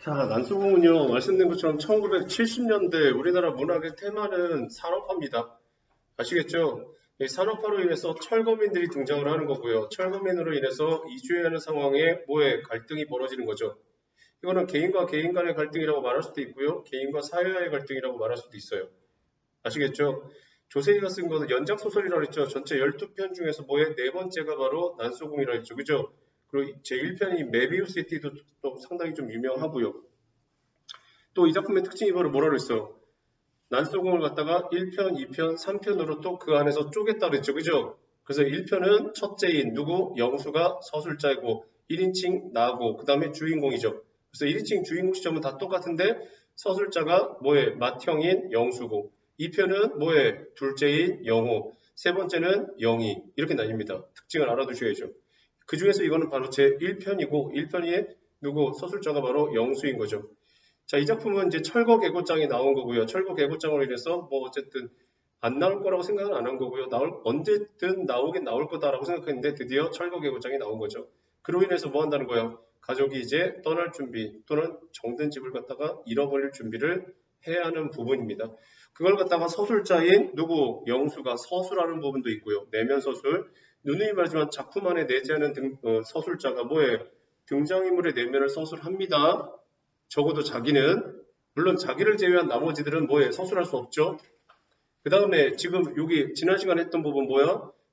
자, 난수공은요, 말씀드린 것처럼 1970년대 우리나라 문학의 테마는 산업화입니다. 아시겠죠? 이 산업화로 인해서 철거민들이 등장을 하는 거고요. 철거민으로 인해서 이주해야 하는 상황에 갈등이 벌어지는 거죠. 이거는 개인과 개인 간의 갈등이라고 말할 수도 있고요. 개인과 사회와의 갈등이라고 말할 수도 있어요. 아시겠죠? 조세희가 쓴 거는 연작소설이라고 했죠. 전체 12편 중에서 네 번째가 바로 난소공이라고 했죠. 그죠? 그리고 제1편이 메비우스 시티도 또 상당히 좀 유명하고요. 또 이 작품의 특징이 바로 뭐라고 했어요? 난소공을 갖다가 1편, 2편, 3편으로 또 그 안에서 쪼갰다 그랬죠. 그죠? 그래서 1편은 첫째인 누구? 영수가 서술자이고 1인칭 나고 그 다음에 주인공이죠. 그래서 1인칭 주인공 시점은 다 똑같은데 서술자가 맏형인 영수고 2편은 둘째인 영호 세 번째는 영희 이렇게 나뉩니다. 특징을 알아두셔야죠. 그 중에서 이거는 바로 제 1편이고 1편이 누구? 서술자가 바로 영수인 거죠. 자, 이 작품은 이제 철거 개고장이 나온 거고요. 철거 개고장으로 인해서 어쨌든 안 나올 거라고 생각은 안 한 거고요. 언제든 나오긴 나올 거다라고 생각했는데 드디어 철거 개고장이 나온 거죠. 그로 인해서 뭐 한다는 거예요? 가족이 이제 떠날 준비 또는 정든 집을 갖다가 잃어버릴 준비를 해야 하는 부분입니다. 그걸 갖다가 서술자인 누구? 영수가 서술하는 부분도 있고요. 내면 서술. 누누이 말하지만 작품 안에 내재하는 서술자가 등장인물의 내면을 서술합니다. 적어도 자기는 물론 자기를 제외한 나머지들은 서술할 수 없죠. 그 다음에 지금 여기 지난 시간에 했던 부분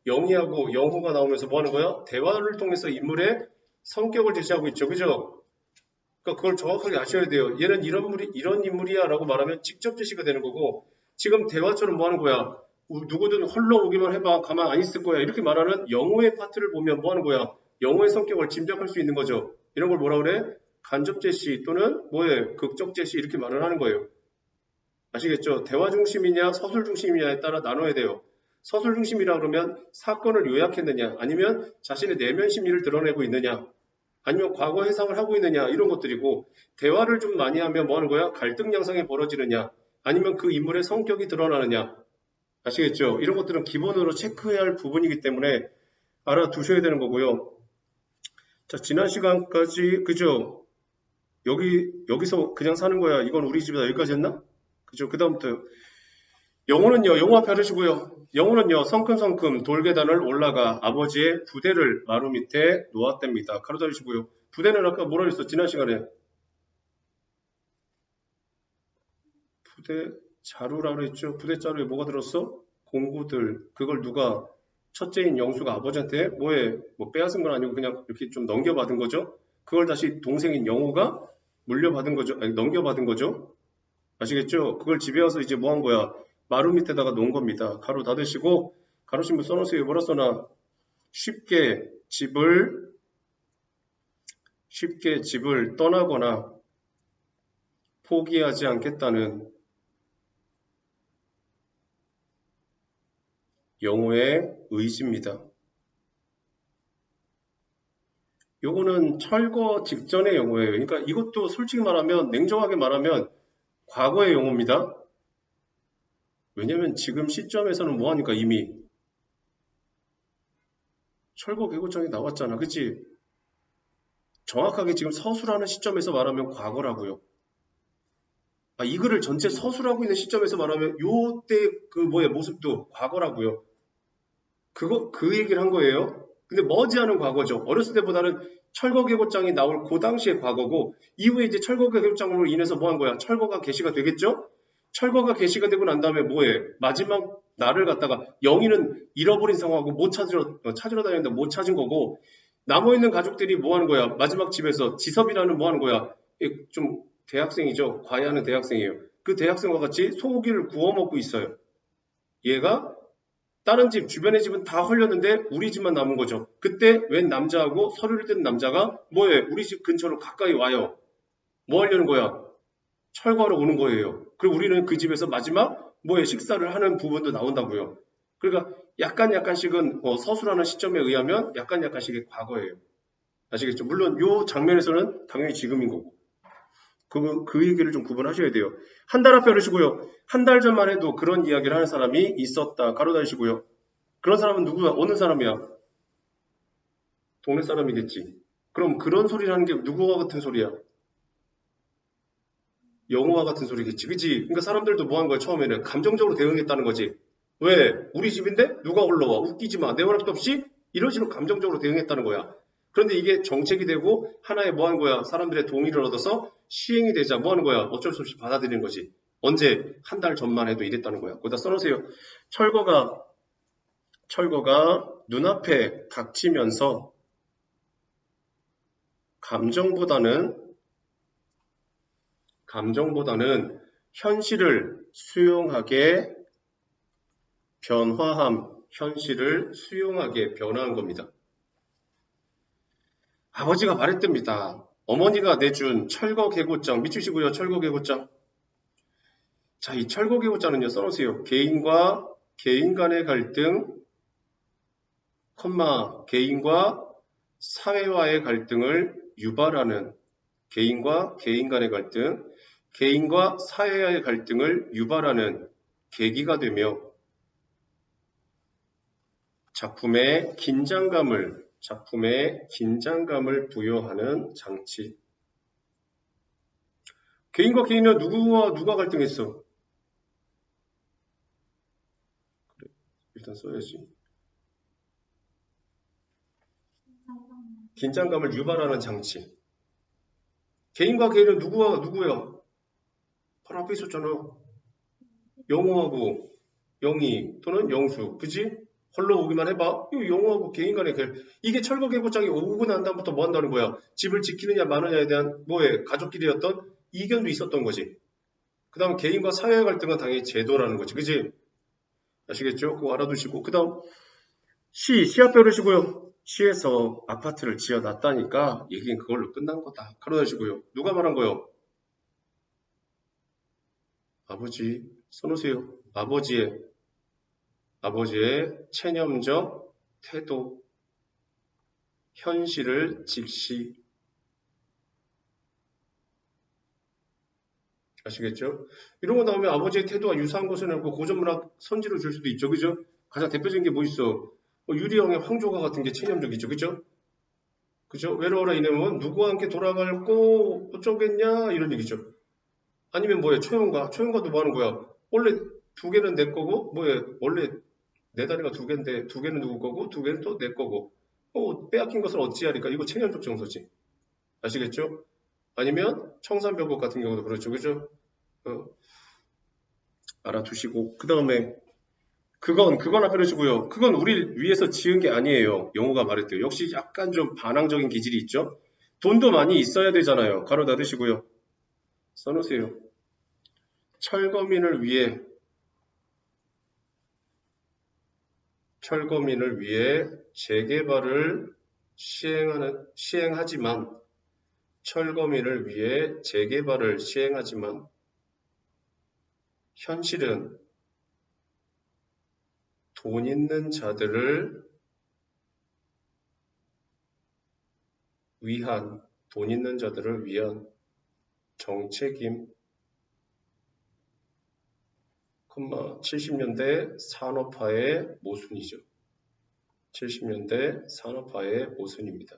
영희하고 영호가 나오면서 뭐 하는 거야? 대화를 통해서 인물의 성격을 제시하고 있죠. 그죠? 그러니까 그걸 정확하게 아셔야 돼요. 얘는 이런 인물이야 라고 말하면 직접 제시가 되는 거고 지금 대화처럼 뭐 하는 거야? 누구든 홀로 오기만 해봐. 가만 안 있을 거야. 이렇게 말하는 영호의 파트를 보면 뭐 하는 거야? 영호의 성격을 짐작할 수 있는 거죠. 이런 걸 뭐라 그래? 간접 제시 또는 극적 제시 이렇게 말을 하는 거예요. 아시겠죠? 대화 중심이냐 서술 중심이냐에 따라 나눠야 돼요. 서술 중심이라 그러면 사건을 요약했느냐 아니면 자신의 내면 심리를 드러내고 있느냐 아니면 과거 해상을 하고 있느냐 이런 것들이고 대화를 좀 많이 하면 뭐 하는 거야? 갈등 양상이 벌어지느냐 아니면 그 인물의 성격이 드러나느냐 아시겠죠? 이런 것들은 기본으로 체크해야 할 부분이기 때문에 알아두셔야 되는 거고요. 자, 지난 시간까지 그죠? 여기서 그냥 사는 거야. 이건 우리 집이다. 여기까지 했나? 그죠? 그 다음부터 영호는요. 영호 앞에 하시고요. 영호는요. 성큼성큼 돌계단을 올라가 아버지의 부대를 마루 밑에 놓았답니다. 가로 자르시고요. 부대는 아까 뭐라 그랬어? 지난 시간에 부대 자루라 그랬죠? 부대 자루에 뭐가 들었어? 공구들. 그걸 누가 첫째인 영수가 아버지한테 빼앗은 건 아니고 그냥 이렇게 좀 넘겨받은 거죠? 그걸 다시 동생인 영호가 물려받은 거죠? 아니, 넘겨받은 거죠? 아시겠죠? 그걸 집에 와서 이제 뭐 한 거야? 마루 밑에다가 놓은 겁니다. 가로 닫으시고, 가로 신문 써놓으세요. 뭐라 써놔? 쉽게 집을 떠나거나 포기하지 않겠다는 영호의 의지입니다. 요거는 철거 직전의 영호예요. 그러니까 이것도 솔직히 말하면, 냉정하게 말하면 과거의 영호입니다. 왜냐면 지금 시점에서는 뭐하니까 이미 철거 개고장이 나왔잖아. 그치? 정확하게 지금 서술하는 시점에서 말하면 과거라고요. 이 글을 전체 서술하고 있는 시점에서 말하면 요때 모습도 과거라고요. 그 얘기를 한 거예요. 근데 머지않은 과거죠. 어렸을 때보다는 철거 개고장이 나올 그 당시의 과거고 이후에 이제 철거 개고장으로 인해서 뭐 한 거야? 철거가 개시가 되겠죠? 철거가 개시가 되고 난 다음에 마지막 날을 갖다가 영희는 잃어버린 상황하고 찾으러 다녔는데 못 찾은 거고 남아있는 가족들이 뭐 하는 거야? 마지막 집에서 지섭이라는 뭐 하는 거야? 좀 대학생이죠. 과외하는 대학생이에요. 그 대학생과 같이 소고기를 구워 먹고 있어요. 얘가 다른 집, 주변의 집은 다 헐렸는데 우리 집만 남은 거죠. 그때 웬 남자하고 서류를 뜬 남자가 우리 집 근처로 가까이 와요. 뭐 하려는 거야? 철거하러 오는 거예요. 그리고 우리는 그 집에서 마지막 식사를 하는 부분도 나온다고요. 그러니까 약간씩은 서술하는 시점에 의하면 약간씩의 과거예요. 아시겠죠? 물론 이 장면에서는 당연히 지금인 거고. 그 얘기를 좀 구분하셔야 돼요. 한 달 앞에 그러시고요. 한 달 전만 해도 그런 이야기를 하는 사람이 있었다. 가로 다니시고요. 그런 사람은 누구야? 어느 사람이야? 동네 사람이겠지. 그럼 그런 소리를 하는 게 누구와 같은 소리야? 영어와 같은 소리겠지. 그치? 그러니까 사람들도 뭐 한 거야, 처음에는? 감정적으로 대응했다는 거지. 왜? 우리 집인데? 누가 올라와? 웃기지 마. 내 허락도 없이? 이런 식으로 감정적으로 대응했다는 거야. 그런데 이게 정책이 되고 하나의 뭐 한 거야? 사람들의 동의를 얻어서 시행이 되자 뭐 하는 거야? 어쩔 수 없이 받아들이는 거지. 언제? 한 달 전만 해도 이랬다는 거야. 거기다 써놓으세요. 철거가 눈앞에 닥치면서 감정보다는 현실을 수용하게 현실을 수용하게 변화한 겁니다. 아버지가 말했답니다. 어머니가 내준 철거 계고장, 미치시고요. 철거 계고장. 자, 이 철거 계고장은요, 써놓으세요. 개인 간의 갈등, 개인과 사회와의 갈등을 유발하는 개인과 개인 간의 갈등, 개인과 사회와의 갈등을 유발하는 계기가 되며 작품의 긴장감을 부여하는 장치. 개인과 개인은 누가 갈등했어? 그래, 일단 써야지. 긴장감을 유발하는 장치. 개인과 개인은 누구야? 바로 앞에 있었잖아. 영호하고 영희 또는 영수. 그지? 홀로 오기만 해봐. 이거 영호하고 개인 간의 이게 철거 계고장이 오고 난 다음부터 뭐 한다는 거야? 집을 지키느냐 마느냐에 대한 가족끼리였던 이견도 있었던 거지. 그 다음 개인과 사회의 갈등은 당연히 제도라는 거지. 그지? 아시겠죠? 그거 알아두시고. 그 다음 시 앞에 오르시고요. 시에서 아파트를 지어놨다니까 얘기는 그걸로 끝난 거다. 가로다시고요. 누가 말한 거요? 아버지. 써놓으세요. 아버지의 체념적 태도, 현실을 직시. 아시겠죠? 이런 거 나오면 아버지의 태도와 유사한 것을 해놓고 고전문학 선지로 줄 수도 있죠. 그죠? 가장 대표적인 게 뭐 있어? 유리왕의 황조가 같은 게 체념적이죠. 그죠? 그죠? 외로워라 이놈은 누구와 함께 돌아갈고 어쩌겠냐 이런 얘기죠. 아니면 초용가도 뭐 하는 거야? 원래 두 개는 내 거고 원래 내 다리가 두 개인데 두 개는 누구 거고 두 개는 또 내 거고 빼앗긴 것을 어찌하리까? 이거 체념적 정서지. 아시겠죠? 아니면 청산벽곡 같은 경우도 그렇죠. 그죠? 알아두시고 그 다음에 그건 앞에 두시고요. 그건 우리를 위해서 지은 게 아니에요. 영호가 말했대요. 역시 약간 좀 반항적인 기질이 있죠. 돈도 많이 있어야 되잖아요. 가로 닫으시고요. 써놓으세요. 철거민을 위해 재개발을 시행하지만 현실은 돈 있는 자들을 위한 정책임, 70년대 산업화의 모순이죠. 70년대 산업화의 모순입니다.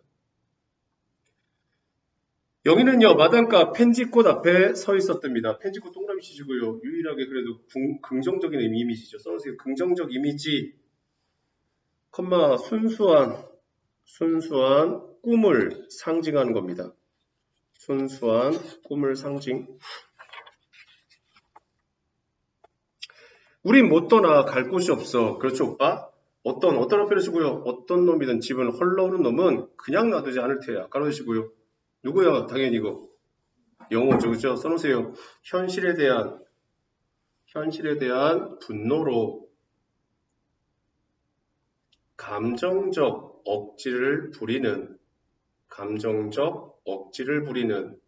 영희는요, 마당가 펜지꽃 앞에 서 있었답니다. 펜지꽃 동그라미 치시고요. 유일하게 그래도 긍정적인 이미지죠. 써주세요. 긍정적 이미지, 순수한 꿈을 상징하는 겁니다. 순수한 꿈을 상징. 우린 못 떠나 갈 곳이 없어. 그렇죠, 오빠? 어떤 앞에 두시고요. 어떤 놈이든 집은 헐러오는 놈은 그냥 놔두지 않을 테야. 깔아주시고요. 누구야? 당연히 이거. 영어죠, 그죠? 써놓으세요. 현실에 대한 분노로 감정적 억지를 부리는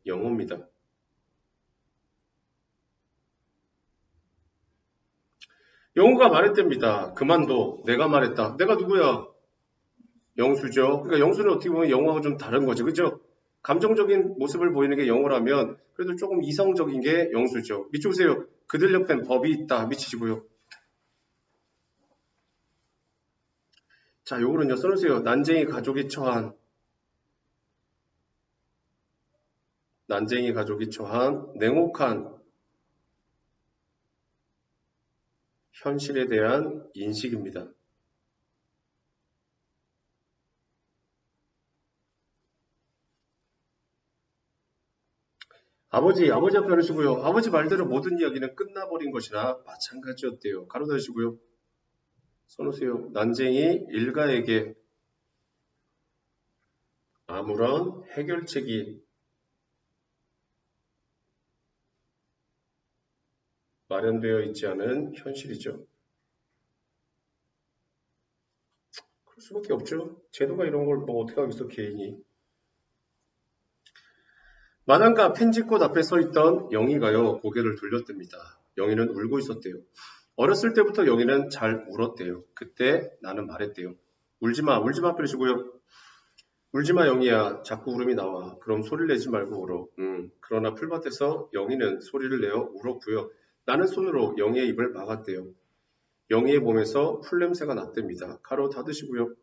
영어입니다. 영호가 말했답니다. 그만둬. 내가 말했다. 내가 누구야? 영수죠. 그러니까 영수는 어떻게 보면 영호하고 좀 다른 거죠. 그죠? 감정적인 모습을 보이는 게 영호라면 그래도 조금 이성적인 게 영수죠. 밑에 보세요. 그들 옆엔 법이 있다. 미치시고요. 자, 요거는요. 써놓으세요. 난쟁이 가족이 처한 냉혹한 현실에 대한 인식입니다. 아버지 앞에 하시고요. 아버지 말대로 모든 이야기는 끝나버린 것이나 마찬가지였대요. 가로 닫으시고요. 써놓으세요. 난쟁이 일가에게 아무런 해결책이 마련되어 있지 않은 현실이죠. 그럴 수밖에 없죠. 제도가 이런 걸 뭐 어떻게 하겠어, 개인이. 마당가 펜지꽃 앞에 서 있던 영희가요, 고개를 돌렸답니다. 영희는 울고 있었대요. 어렸을 때부터 영희는 잘 울었대요. 그때 나는 말했대요. 울지마, 울지마 뿌리시고요. 울지마 영희야, 자꾸 울음이 나와. 그럼 소리를 내지 말고 울어. 그러나 풀밭에서 영희는 소리를 내어 울었고요. 나는 손으로 영희의 입을 막았대요. 영희의 몸에서 풀냄새가 났답니다. 가로 닫으시고요.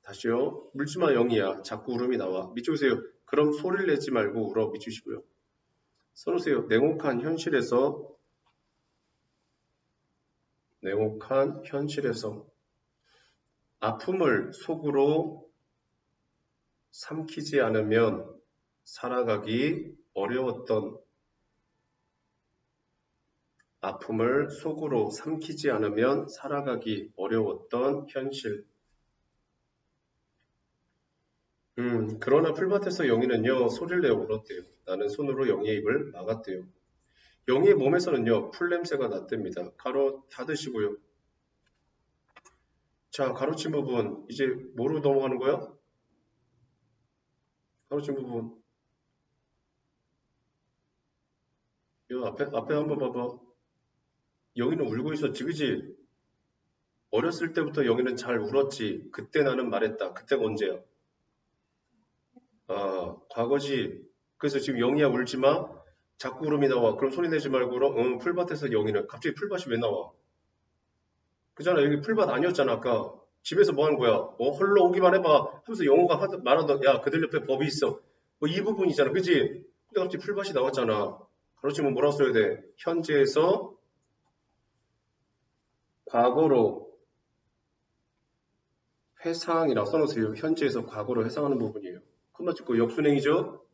다시요. 울지마 영희야, 자꾸 울음이 나와. 밑주세요. 그럼 소리를 내지 말고 울어. 밑주시고요. 써놓으세요. 냉혹한 현실에서 아픔을 속으로 삼키지 않으면 살아가기 어려웠던 아픔을 속으로 삼키지 않으면 살아가기 어려웠던 현실. 그러나 풀밭에서 영희는요, 소리를 내어 울었대요. 나는 손으로 영희의 입을 막았대요. 영희의 몸에서는요, 풀냄새가 났답니다. 가로 닫으시고요. 자, 가로친 부분, 이제 뭐로 넘어가는 거야? 가로친 부분. 이 앞에 한번 봐봐. 영희는 울고 있었지, 그지? 어렸을 때부터 영희는 잘 울었지. 그때 나는 말했다. 그때가 언제야? 아, 과거지. 그래서 지금 영희야 울지 마. 자꾸 울음이 나와. 그럼 소리 내지 말고 울어. 풀밭에서 영희는 갑자기 풀밭이 왜 나와? 그잖아. 여기 풀밭 아니었잖아. 아까 집에서 뭐 하는 거야? 홀로 오기만 해봐. 하면서 영호가 말하던 야, 그들 옆에 법이 있어. 뭐 이 부분이잖아. 그지? 근데 갑자기 풀밭이 나왔잖아. 가로치면 뭐라고 써야 돼? 현재에서 과거로 회상이라고 써놓으세요. 현재에서 과거로 회상하는 부분이에요. 그만 찍고 역순행이죠?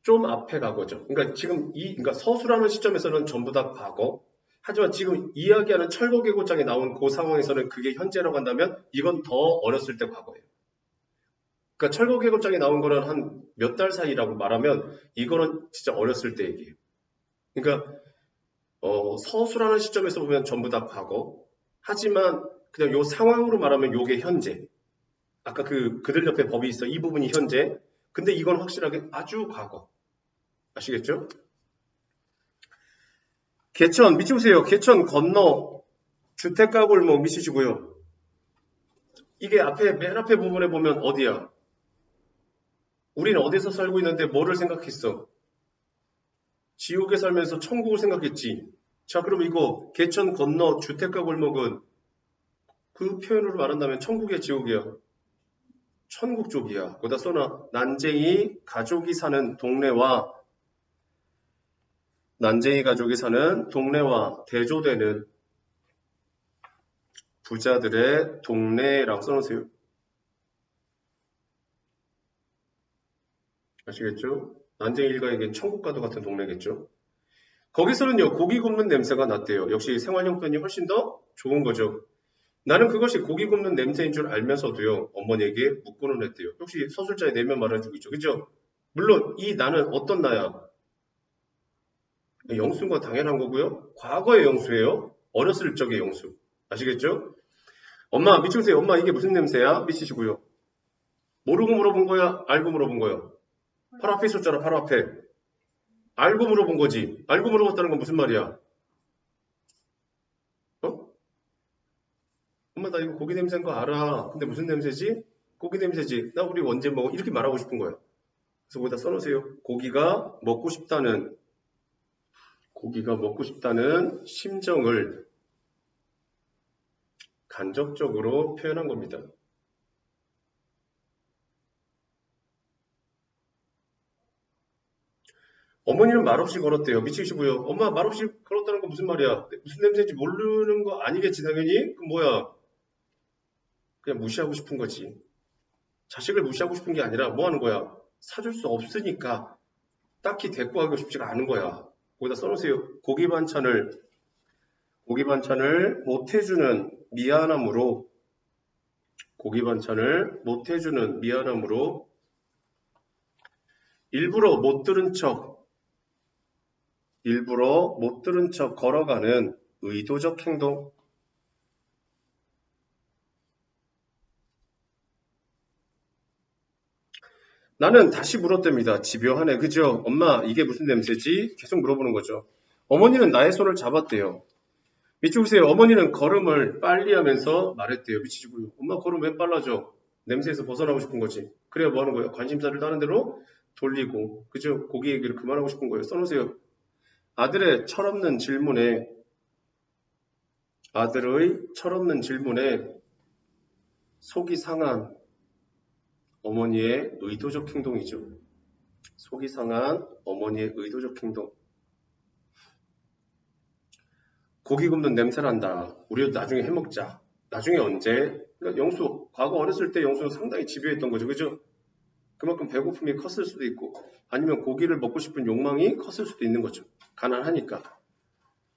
좀 앞에 과거죠. 그러니까 지금 그러니까 서술하는 시점에서는 전부 다 과거. 하지만 지금 이야기하는 철거계곡장에 나온 그 상황에서는 그게 현재라고 한다면 이건 더 어렸을 때 과거예요. 그러니까 철거계곡장에 나온 거는 한 몇 달 사이라고 말하면 이거는 진짜 어렸을 때 얘기예요. 그러니까 서술하는 시점에서 보면 전부 다 과거. 하지만 그냥 요 상황으로 말하면 요게 현재. 아까 그들 옆에 법이 있어. 이 부분이 현재. 근데 이건 확실하게 아주 과거. 아시겠죠? 개천 밑에 보세요. 개천 건너 주택가 골목 미치시고요. 이게 맨 앞에 부분에 보면 어디야? 우리는 어디서 살고 있는데 뭐를 생각했어? 지옥에 살면서 천국을 생각했지. 자, 그럼 이거 개천 건너 주택가 골목은 그 표현으로 말한다면 천국이야, 지옥이야? 천국 쪽이야. 거기다 써놔. 난쟁이 가족이 사는 동네와 대조되는 부자들의 동네라고 써놓으세요. 아시겠죠? 난쟁이 일가에게 천국과도 같은 동네겠죠? 거기서는요, 고기 굽는 냄새가 났대요. 역시 생활용 편이 훨씬 더 좋은 거죠. 나는 그것이 고기 굽는 냄새인 줄 알면서도요, 어머니에게 묻고는 했대요. 역시 서술자의 내면 말해주고 있죠. 그죠? 물론 이 나는 어떤 나야? 영수인 건 당연한 거고요. 과거의 영수예요. 어렸을 적의 영수. 아시겠죠? 엄마, 미치세요. 엄마, 이게 무슨 냄새야? 미치시고요. 모르고 물어본 거야? 알고 물어본 거야? 바로 앞에 있었잖아, 바로 앞에. 알고 물어본 거지. 알고 물어봤다는 건 무슨 말이야? 어? 엄마, 나 이거 고기 냄새인 거 알아. 근데 무슨 냄새지? 고기 냄새지. 나 우리 언제 먹어? 이렇게 말하고 싶은 거야. 그래서 거기다 써놓으세요. 고기가 먹고 싶다는 심정을 간접적으로 표현한 겁니다. 어머니는 말없이 걸었대요. 미치시고요. 엄마 말없이 걸었다는 건 무슨 말이야? 무슨 냄새인지 모르는 거 아니겠지 당연히? 그 뭐야? 그냥 무시하고 싶은 거지. 자식을 무시하고 싶은 게 아니라 뭐 하는 거야? 사줄 수 없으니까 딱히 데리고 가고 싶지가 않은 거야. 거기다 써놓으세요. 고기 반찬을 못 해주는 미안함으로, 고기 반찬을 못 해주는 미안함으로 일부러 못 들은 척 걸어가는 의도적 행동. 나는 다시 물었답니다. 집요하네. 그죠? 엄마, 이게 무슨 냄새지? 계속 물어보는 거죠. 어머니는 나의 손을 잡았대요. 미치고세요. 어머니는 걸음을 빨리 하면서 말했대요. 미치고요. 엄마 걸음 왜 빨라져? 냄새에서 벗어나고 싶은 거지. 그래야 뭐 하는 거예요? 관심사를 다른 데로 돌리고. 그죠? 고기 얘기를 그만하고 싶은 거예요. 써놓으세요. 아들의 철없는 질문에 속이 상한 어머니의 의도적 행동이죠. 속이 상한 어머니의 의도적 행동. 고기 굽는 냄새 난다. 우리도 나중에 해먹자. 나중에 언제? 그러니까 영수, 과거 어렸을 때 영수는 상당히 집요했던 거죠. 그죠? 그만큼 배고픔이 컸을 수도 있고, 아니면 고기를 먹고 싶은 욕망이 컸을 수도 있는 거죠. 가난하니까.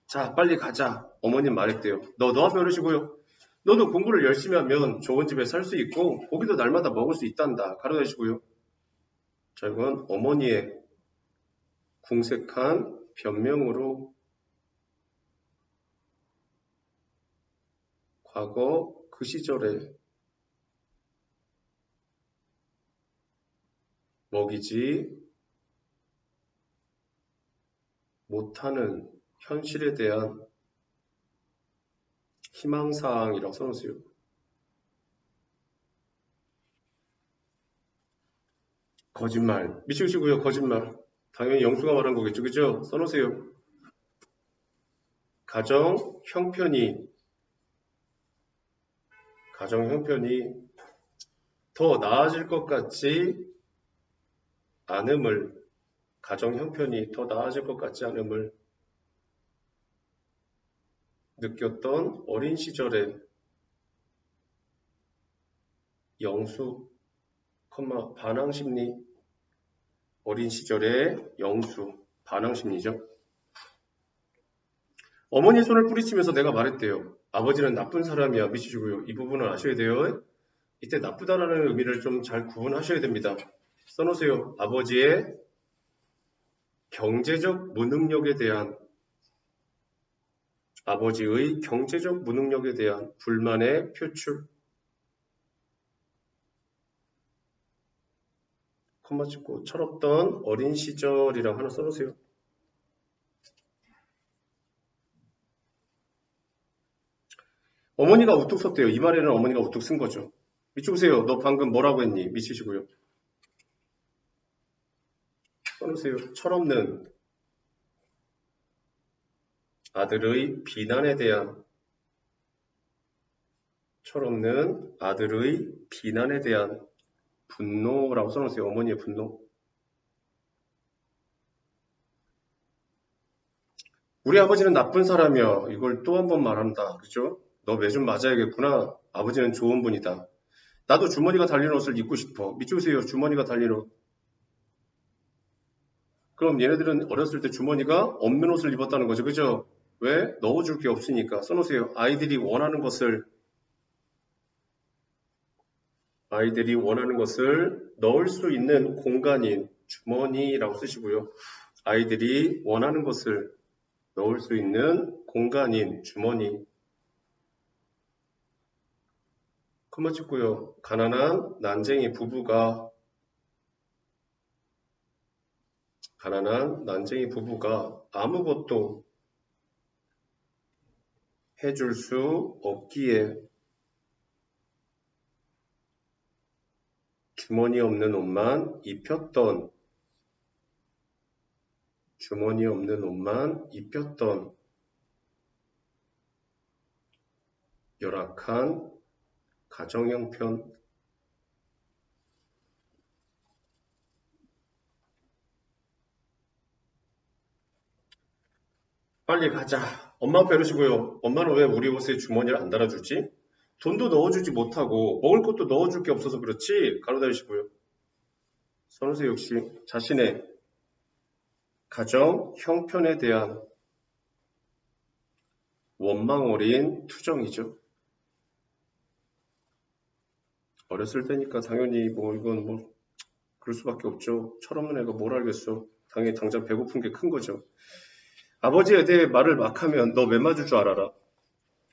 자, 빨리 가자. 어머님 말했대요. 너 앞에 어르시고요. 너도 공부를 열심히 하면 좋은 집에 살 수 있고, 고기도 날마다 먹을 수 있단다. 가르쳐주시고요. 자, 이건 어머니의 궁색한 변명으로 과거 그 시절에 먹이지 못하는 현실에 대한 희망사항이라고 써놓으세요. 거짓말. 미치시고요. 거짓말. 당연히 영수가 말한 거겠죠. 그죠? 써놓으세요. 가정 형편이 더 나아질 것 같지 않음을 느꼈던 어린 시절의 영수, 반항심리, 어린 시절의 영수, 반항심리죠. 어머니 손을 뿌리치면서 내가 말했대요. 아버지는 나쁜 사람이야. 미치시고요. 이 부분은 아셔야 돼요. 이때 나쁘다라는 의미를 좀 잘 구분하셔야 됩니다. 써놓으세요. 아버지의 경제적 무능력에 대한 불만의 표출. 콤마 찍고 철없던 어린 시절이라고 하나 써놓으세요. 어머니가 우뚝 섰대요. 이 말에는 어머니가 우뚝 쓴 거죠. 미치고세요. 너 방금 뭐라고 했니? 미치시고요. 써놓으세요. 철없는 아들의 비난에 대한 분노라고 써놓으세요. 어머니의 분노. 우리 아버지는 나쁜 사람이야. 이걸 또 한 번 말한다. 그죠? 너 매좀 맞아야겠구나. 아버지는 좋은 분이다. 나도 주머니가 달린 옷을 입고 싶어. 미치세요. 주머니가 달린 옷. 그럼 얘네들은 어렸을 때 주머니가 없는 옷을 입었다는 거죠. 그죠? 왜? 넣어줄 게 없으니까. 써놓으세요. 아이들이 원하는 것을 넣을 수 있는 공간인 주머니라고 쓰시고요. 아이들이 원하는 것을 넣을 수 있는 공간인 주머니. 콤마 찍고요. 가난한 난쟁이 부부가 아무것도 해줄 수 없기에 주머니 없는 옷만 입혔던 열악한 가정 형편. 빨리 가자. 엄마 앞에 이러시고요. 엄마는 왜 우리 옷에 주머니를 안 달아주지? 돈도 넣어주지 못하고 먹을 것도 넣어줄 게 없어서 그렇지. 가로다니시고요. 선우세 역시 자신의 가정 형편에 대한 원망 어린 투정이죠. 어렸을 때니까 당연히 뭐 이건 뭐 그럴 수밖에 없죠. 철없는 애가 뭘 알겠어. 당연히 당장 배고픈 게 큰 거죠. 아버지에 대해 말을 막 하면 너 왜 맞을 줄 알아라.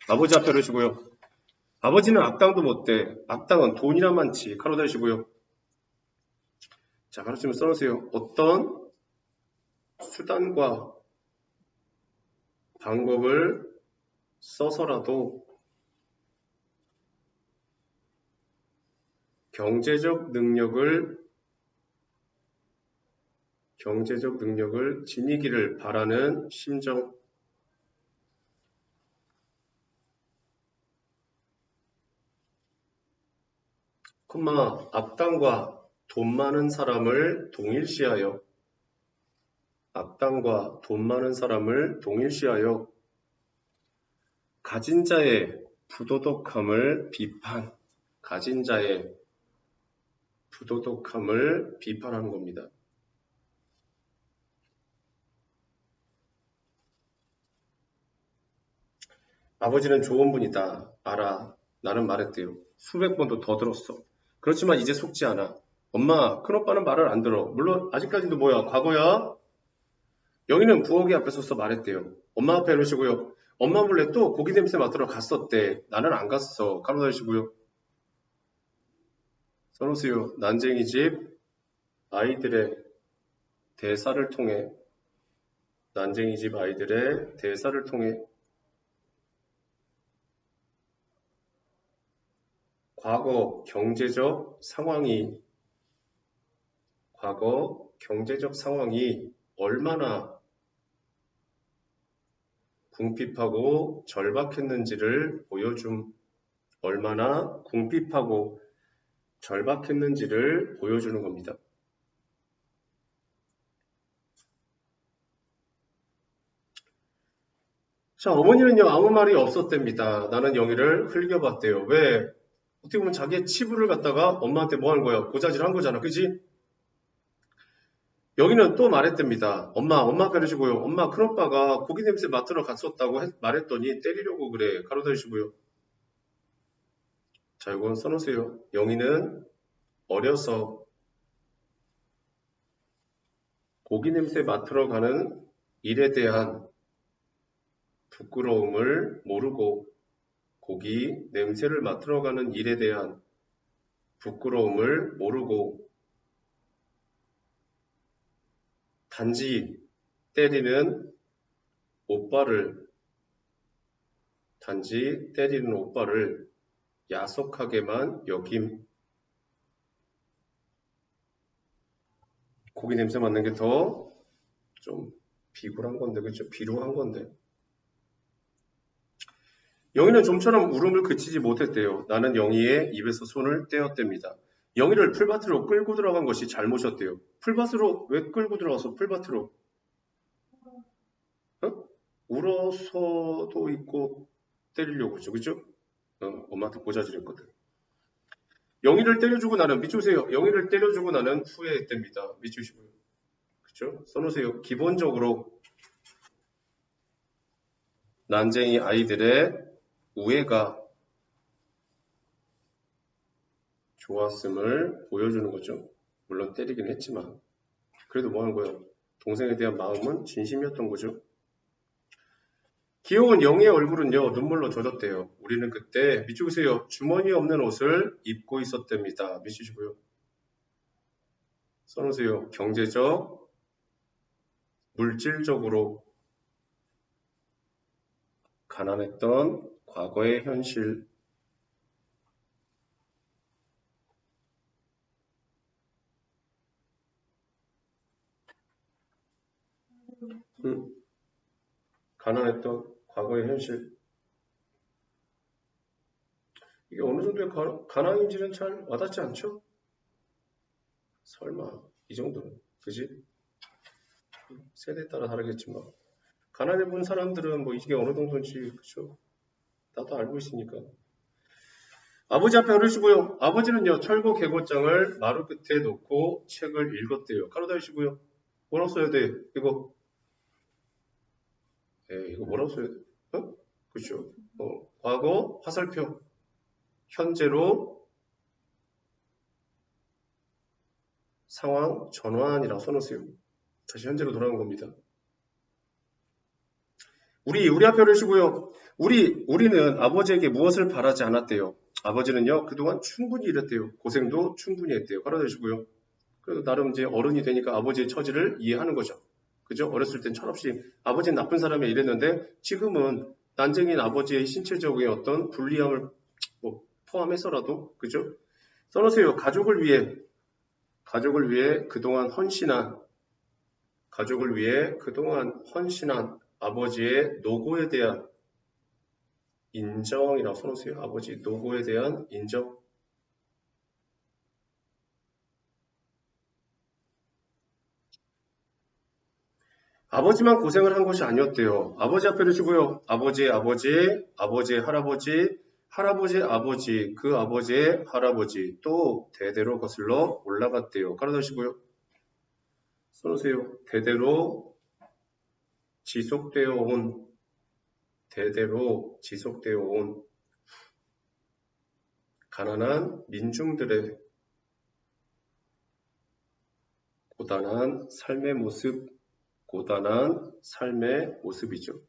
아버지 앞에 이러시고요. 아버지는 악당도 못돼. 악당은 돈이나 많지. 가로다니시고요. 자, 가르치면 써놓으세요. 어떤 수단과 방법을 써서라도 경제적 능력을 지니기를 바라는 심정. 콤마 악당과 돈 많은 사람을 동일시하여 가진 자의 부도덕함을 비판하는 겁니다. 아버지는 좋은 분이다. 알아. 나는 말했대요. 수백 번도 더 들었어. 그렇지만 이제 속지 않아. 엄마, 큰오빠는 말을 안 들어. 물론 아직까지도 뭐야? 과거야? 영희는 부엌에 앞에 서서 말했대요. 엄마 앞에 이러시고요. 엄마 몰래 또 고기 냄새 맡으러 갔었대. 나는 안 갔어. 가로다니시고요. 써놓으세요. 난쟁이 집 아이들의 대사를 통해 과거 경제적 상황이 얼마나 궁핍하고 절박했는지를 보여주는 겁니다. 자, 어머니는요, 아무 말이 없었답니다. 나는 영희를 흘겨봤대요. 왜? 어떻게 보면 자기의 치부를 갖다가 엄마한테 뭐 하는 거야? 고자질 한 거잖아. 그지? 영희는 또 말했답니다. 엄마 그러시고요. 엄마, 큰오빠가 고기 냄새 맡으러 갔었다고 말했더니 때리려고 그래. 가로다니시고요. 자, 이건 써놓으세요. 영희는 어려서 고기 냄새 맡으러 가는 일에 대한 부끄러움을 모르고 고기 냄새를 맡으러 가는 일에 대한 부끄러움을 모르고 단지 때리는 오빠를 야속하게만 여김. 고기 냄새 맡는 게 더 좀 비굴한 건데, 그렇죠? 비루한 건데. 영희는 좀처럼 울음을 그치지 못했대요. 나는 영희의 입에서 손을 떼었답니다. 영희를 풀밭으로 끌고 들어간 것이 잘못이었대요. 풀밭으로 왜 끌고 들어가서 풀밭으로? 울어서도 있고 때리려고 그러죠. 그죠? 엄마한테 고자질했거든. 영희를 때려주고 나는 밑주세요. 영희를 때려주고 나는 후회했답니다. 밑주시고요. 그죠? 써놓으세요. 기본적으로 난쟁이 아이들의 우애가 좋았음을 보여주는 거죠. 물론 때리긴 했지만 그래도 뭐 하는 거예요? 동생에 대한 마음은 진심이었던 거죠. 귀여운 영희의 얼굴은요 눈물로 젖었대요. 우리는 그때 밑주세요. 주머니 없는 옷을 입고 있었답니다. 밑주시고요. 써놓으세요. 경제적, 물질적으로 가난했던 과거의 현실. 가난했던 과거의 현실. 이게 어느 정도의 가난인지는 잘 와닿지 않죠? 설마 이 정도는. 그지? 세대에 따라 다르겠지만 가난해 본 사람들은 뭐 이게 어느 정도인지 그죠? 나도 알고 있으니까. 아버지 앞에 걸으시고요. 아버지는요 철거 계고장을 마루 끝에 놓고 책을 읽었대요. 가로다 주시고요. 뭐라고 써야 돼? 이거 이거 뭐라고 써야 돼? 어? 그죠? 과거 화살표 현재로 상황 전환이라고 써놓으세요. 다시 현재로 돌아간 겁니다. 우리 앞에 걸으시고요. 우리는 아버지에게 무엇을 바라지 않았대요. 아버지는요 그동안 충분히 일했대요. 고생도 충분히 했대요. 가로다 주시고요. 그래도 나름 이제 어른이 되니까 아버지의 처지를 이해하는 거죠. 그죠? 어렸을 땐 철없이 아버지는 나쁜 사람이야 이랬는데 지금은 난쟁이인 아버지의 신체적인 어떤 불리함을 뭐 포함해서라도 그죠? 써놓으세요. 가족을 위해 그동안 헌신한 아버지의 노고에 대한 인정이라고 써놓으세요. 아버지 노고에 대한 인정. 아버지만 고생을 한 것이 아니었대요. 아버지 앞에 두시고요. 아버지의 할아버지, 할아버지의 아버지, 그 아버지의 할아버지, 또 대대로 거슬러 올라갔대요. 깔아두시고요. 써놓으세요. 대대로 지속되어 온 가난한 민중들의 고단한 삶의 모습이죠.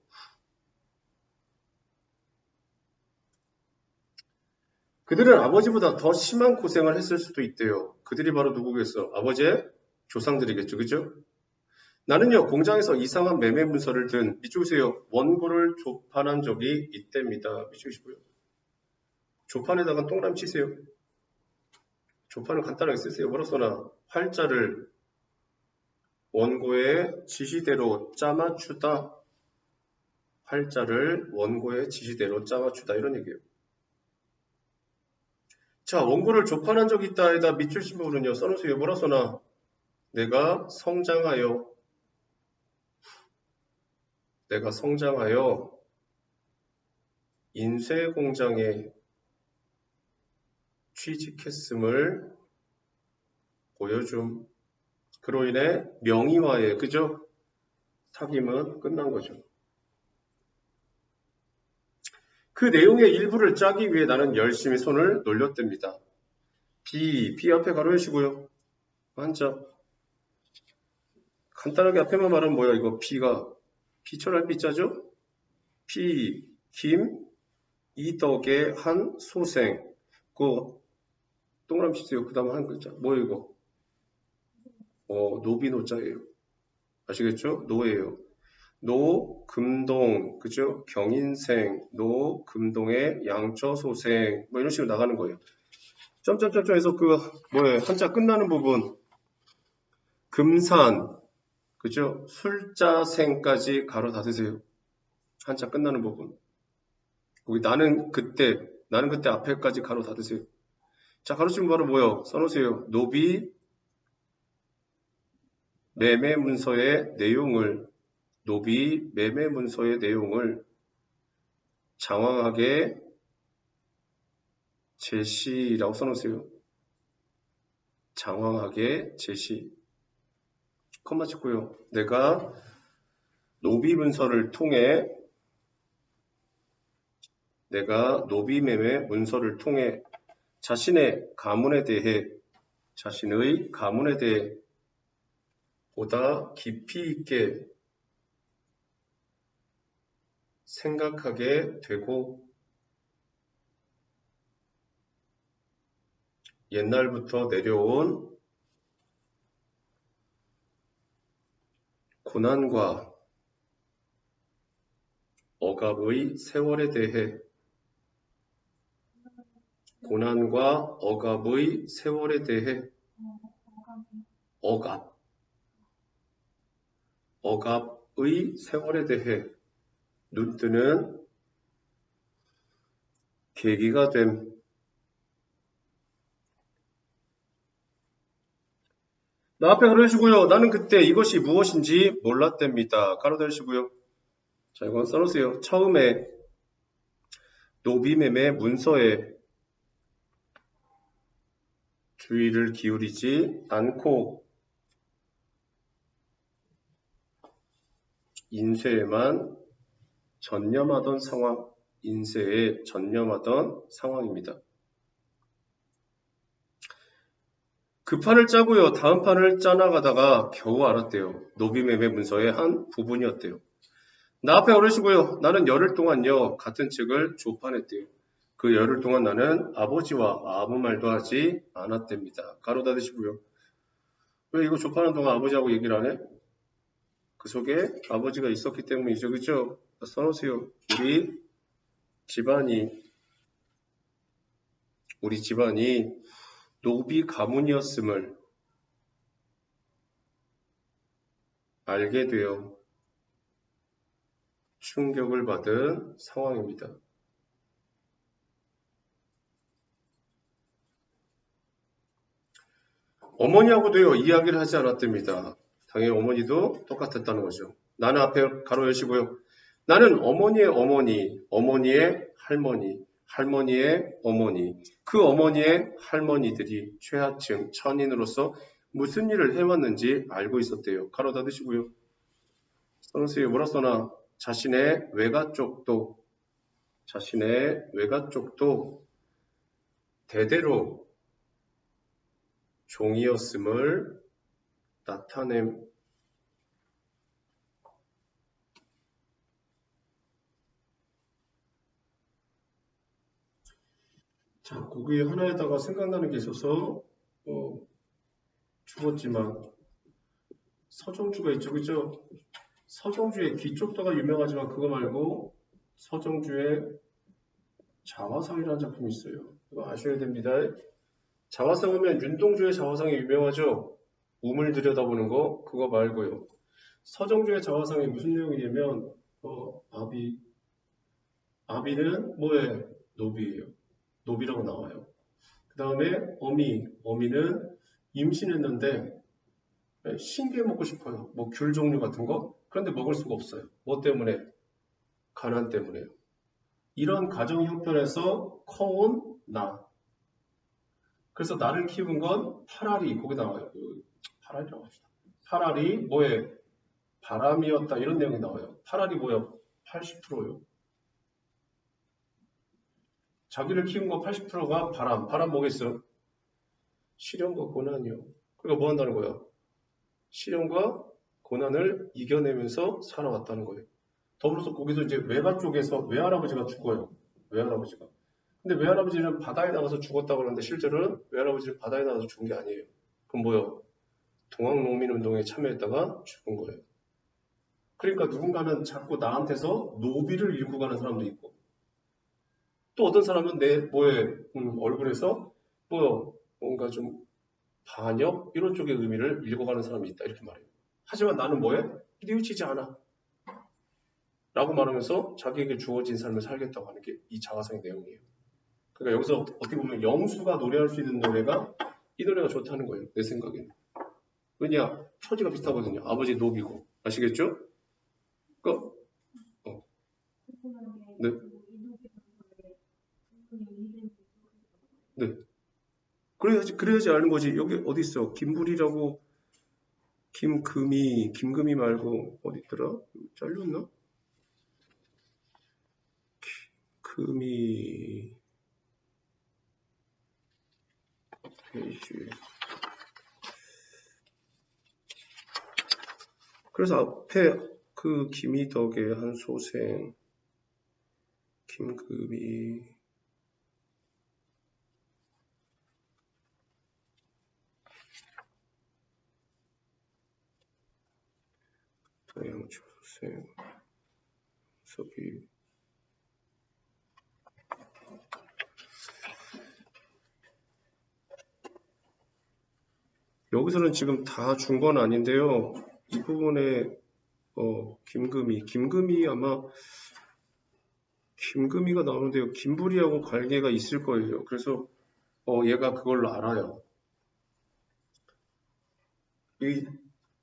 그들은 아버지보다 더 심한 고생을 했을 수도 있대요. 그들이 바로 누구겠어? 아버지의 조상들이겠죠. 그죠? 나는요, 공장에서 이상한 매매 문서를 든, 이쪽이세요. 원고를 조판한 적이 있답니다. 이쪽이시고요. 조판에다가 동그라미 치세요. 조판을 간단하게 쓰세요. 뭐라 써나? 활자를 원고의 지시대로 짜맞추다. 활자를 원고의 지시대로 짜맞추다. 이런 얘기예요. 자, 원고를 조판한 적이 있다에다 밑줄 친 부분은요. 써놓으세요. 뭐라 써나? 내가 성장하여 인쇄공장에 취직했음을 보여줌. 그로 인해 명의화에 그죠? 사귐은 끝난 거죠. 그 내용의 일부를 짜기 위해 나는 열심히 손을 놀렸답니다. B 앞에 가로해주시고요. 한자. 간단하게 앞에만 말하면 뭐야 이거 B가 B철할 B자죠? 김, 이덕의 한 소생. 그 동그라미 치세요. 그 다음 한 글자. 뭐예요 이거? 노비노자예요. 아시겠죠? 노예요. 금동, 그죠? 경인생, 금동의 양처소생, 뭐 이런 식으로 나가는 거예요. 점점점점 해서 한자 끝나는 부분. 금산, 그죠? 술자생까지 가로 닫으세요. 한자 끝나는 부분. 거기 나는 그때 앞에까지 가로 닫으세요. 자, 가로치면 바로 뭐요? 써놓으세요. 노비 매매 문서의 내용을 장황하게 제시라고 써놓으세요. 장황하게 제시. 컴마 찍고요. 내가 노비 매매 문서를 통해 자신의 가문에 대해 보다 깊이 있게 생각하게 되고 옛날부터 내려온 고난과 억압의 세월에 대해 억압의 세월에 대해 눈뜨는 계기가 됨. 나 앞에 가로주시고요. 나는 그때 이것이 무엇인지 몰랐답니다. 가로 달으시고요. 자, 이건 써놓으세요. 처음에 노비매매 문서에 주의를 기울이지 않고 인쇄에만 전념하던 상황, 인쇄에 전념하던 상황입니다. 그 판을 짜고요. 다음 판을 짜나가다가 겨우 알았대요. 노비매매 문서의 한 부분이었대요. 나 앞에 오르시고요. 나는 열흘 동안요. 같은 책을 조판했대요. 그 열흘 동안 나는 아버지와 아무 말도 하지 않았답니다. 가로 닫으시고요. 왜 이거 조판한 동안 아버지하고 얘기를 안 해? 그 속에 아버지가 있었기 때문이죠. 그죠? 써놓으세요. 우리 집안이 노비 가문이었음을 알게 되어 충격을 받은 상황입니다. 어머니하고도요, 이야기를 하지 않았답니다. 당연히 어머니도 똑같았다는 거죠. 나는 앞에 가로 열시고요. 나는 어머니의 어머니, 어머니의 할머니, 할머니의 어머니, 그 어머니의 할머니들이 최하층 천인으로서 무슨 일을 해왔는지 알고 있었대요. 가로 닫으시고요. 써놓으세요. 뭐라 써나? 자신의 외가 쪽도 대대로 종이었음을 나타냄. 자, 거기 하나에다가 생각나는 게 있어서 죽었지만 서정주가 있죠, 그죠? 서정주의 기쪽도가 유명하지만 그거 말고 서정주의 자화상이라는 작품이 있어요. 이거 아셔야 됩니다. 자화상 하면 윤동주의 자화상이 유명하죠? 우물 들여다보는 거 그거 말고요. 서정주의 자화상이 무슨 내용이냐면 아비는 뭐예요? 노비예요. 노비라고 나와요. 그 다음에 어미는 임신했는데 신게 먹고 싶어요. 뭐 귤 종류 같은 거. 그런데 먹을 수가 없어요. 뭐 때문에? 가난 때문에요. 이런 가정 형편에서 커온 나. 그래서 나를 키운 건 파라리, 거기 나와요. 파라리라고 합시다. 파라리 뭐에 바람이었다 이런 내용이 나와요. 파라리 뭐야? 80%요. 자기를 키운 거 80%가 바람 뭐겠어? 시련과 고난이요. 그러니까 뭐 한다는 거야? 시련과 고난을 이겨내면서 살아왔다는 거예요. 더불어서 거기서 이제 외가 쪽에서 외할아버지가 죽어요. 외할아버지가. 근데 외할아버지는 바다에 나가서 죽었다고 그러는데 실제로는 외할아버지는 바다에 나가서 죽은 게 아니에요. 그럼 뭐요? 동학농민운동에 참여했다가 죽은 거예요. 그러니까 누군가는 자꾸 나한테서 노비를 잃고 가는 사람도 있고 또 어떤 사람은 내 얼굴에서 뭔가 좀 반역 이런 쪽의 의미를 읽어가는 사람이 있다 이렇게 말해요. 하지만 나는 뉘우치지 않아 라고 말하면서 자기에게 주어진 삶을 살겠다고 하는 게 이 자화상의 내용이에요. 그러니까 여기서 어떻게 보면 영수가 노래할 수 있는 노래가 이 노래가 좋다는 거예요. 내 생각에는. 왜냐? 처지가 비슷하거든요. 아버지 노비고. 아시겠죠? 네. 네. 그래야지 아는 거지. 여기 어디 있어? 김불이라고 김금이 말고 어디 있더라? 잘렸나? 금이 페이지. 그래서 앞에 그 김희덕의 한 소생 김금이 다양초 소생 석이 여기서는 지금 다 준 건 아닌데요. 이 부분에 김금이 아마 김금이가 나오는데요. 김부리하고 관계가 있을 거예요. 그래서 얘가 그걸로 알아요.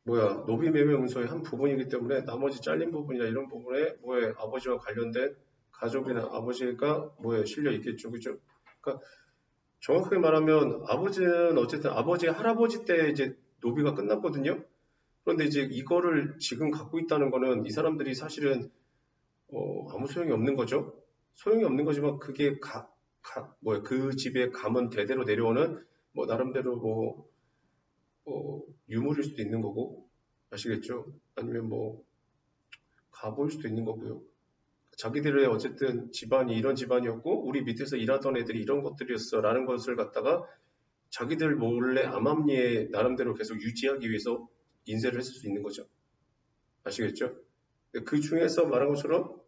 노비 매매 문서의 한 부분이기 때문에 나머지 잘린 부분이나 이런 부분에 아버지와 관련된 가족이나 아버지가 실려 있겠죠. 그죠? 그러니까 정확하게 말하면 아버지는 어쨌든 아버지, 할아버지 때 이제 노비가 끝났거든요. 그런데 이제 이거를 지금 갖고 있다는 거는 이 사람들이 사실은 아무 소용이 없는 거죠. 소용이 없는 거지만 그게 그 집의 가문 대대로 내려오는 나름대로 유물일 수도 있는 거고, 아시겠죠? 아니면 가보일 수도 있는 거고요. 자기들의 어쨌든 집안이 이런 집안이었고 우리 밑에서 일하던 애들이 이런 것들이었어라는 것을 갖다가 자기들 몰래 암암리에 나름대로 계속 유지하기 위해서 인쇄를 했을 수 있는 거죠. 아시겠죠? 그 중에서 말한 것처럼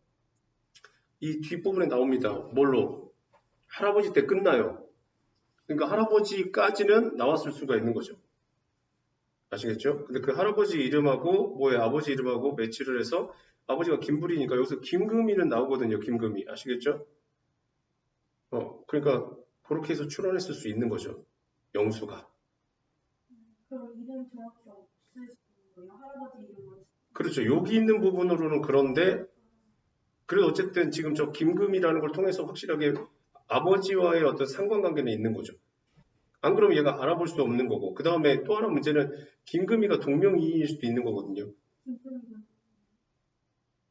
이 뒷부분에 나옵니다. 뭘로? 할아버지 때 끝나요. 그러니까 할아버지까지는 나왔을 수가 있는 거죠. 아시겠죠? 근데 그 할아버지 이름하고 아버지 이름하고 매치를 해서 아버지가 김부리니까 여기서 김금희는 나오거든요. 김금희. 아시겠죠? 그러니까 그렇게 해서 출원했을 수 있는 거죠. 영수가. 그럼 이름 정확히 없으신 거예요? 할아버지 이름으로? 그렇죠. 여기 있는 부분으로는 그런데 그래도 어쨌든 지금 저 김금희라는 걸 통해서 확실하게 아버지와의 어떤 상관관계는 있는 거죠. 안 그러면 얘가 알아볼 수 없는 거고. 그 다음에 또 하나 문제는 김금희가 동명이인일 수도 있는 거거든요.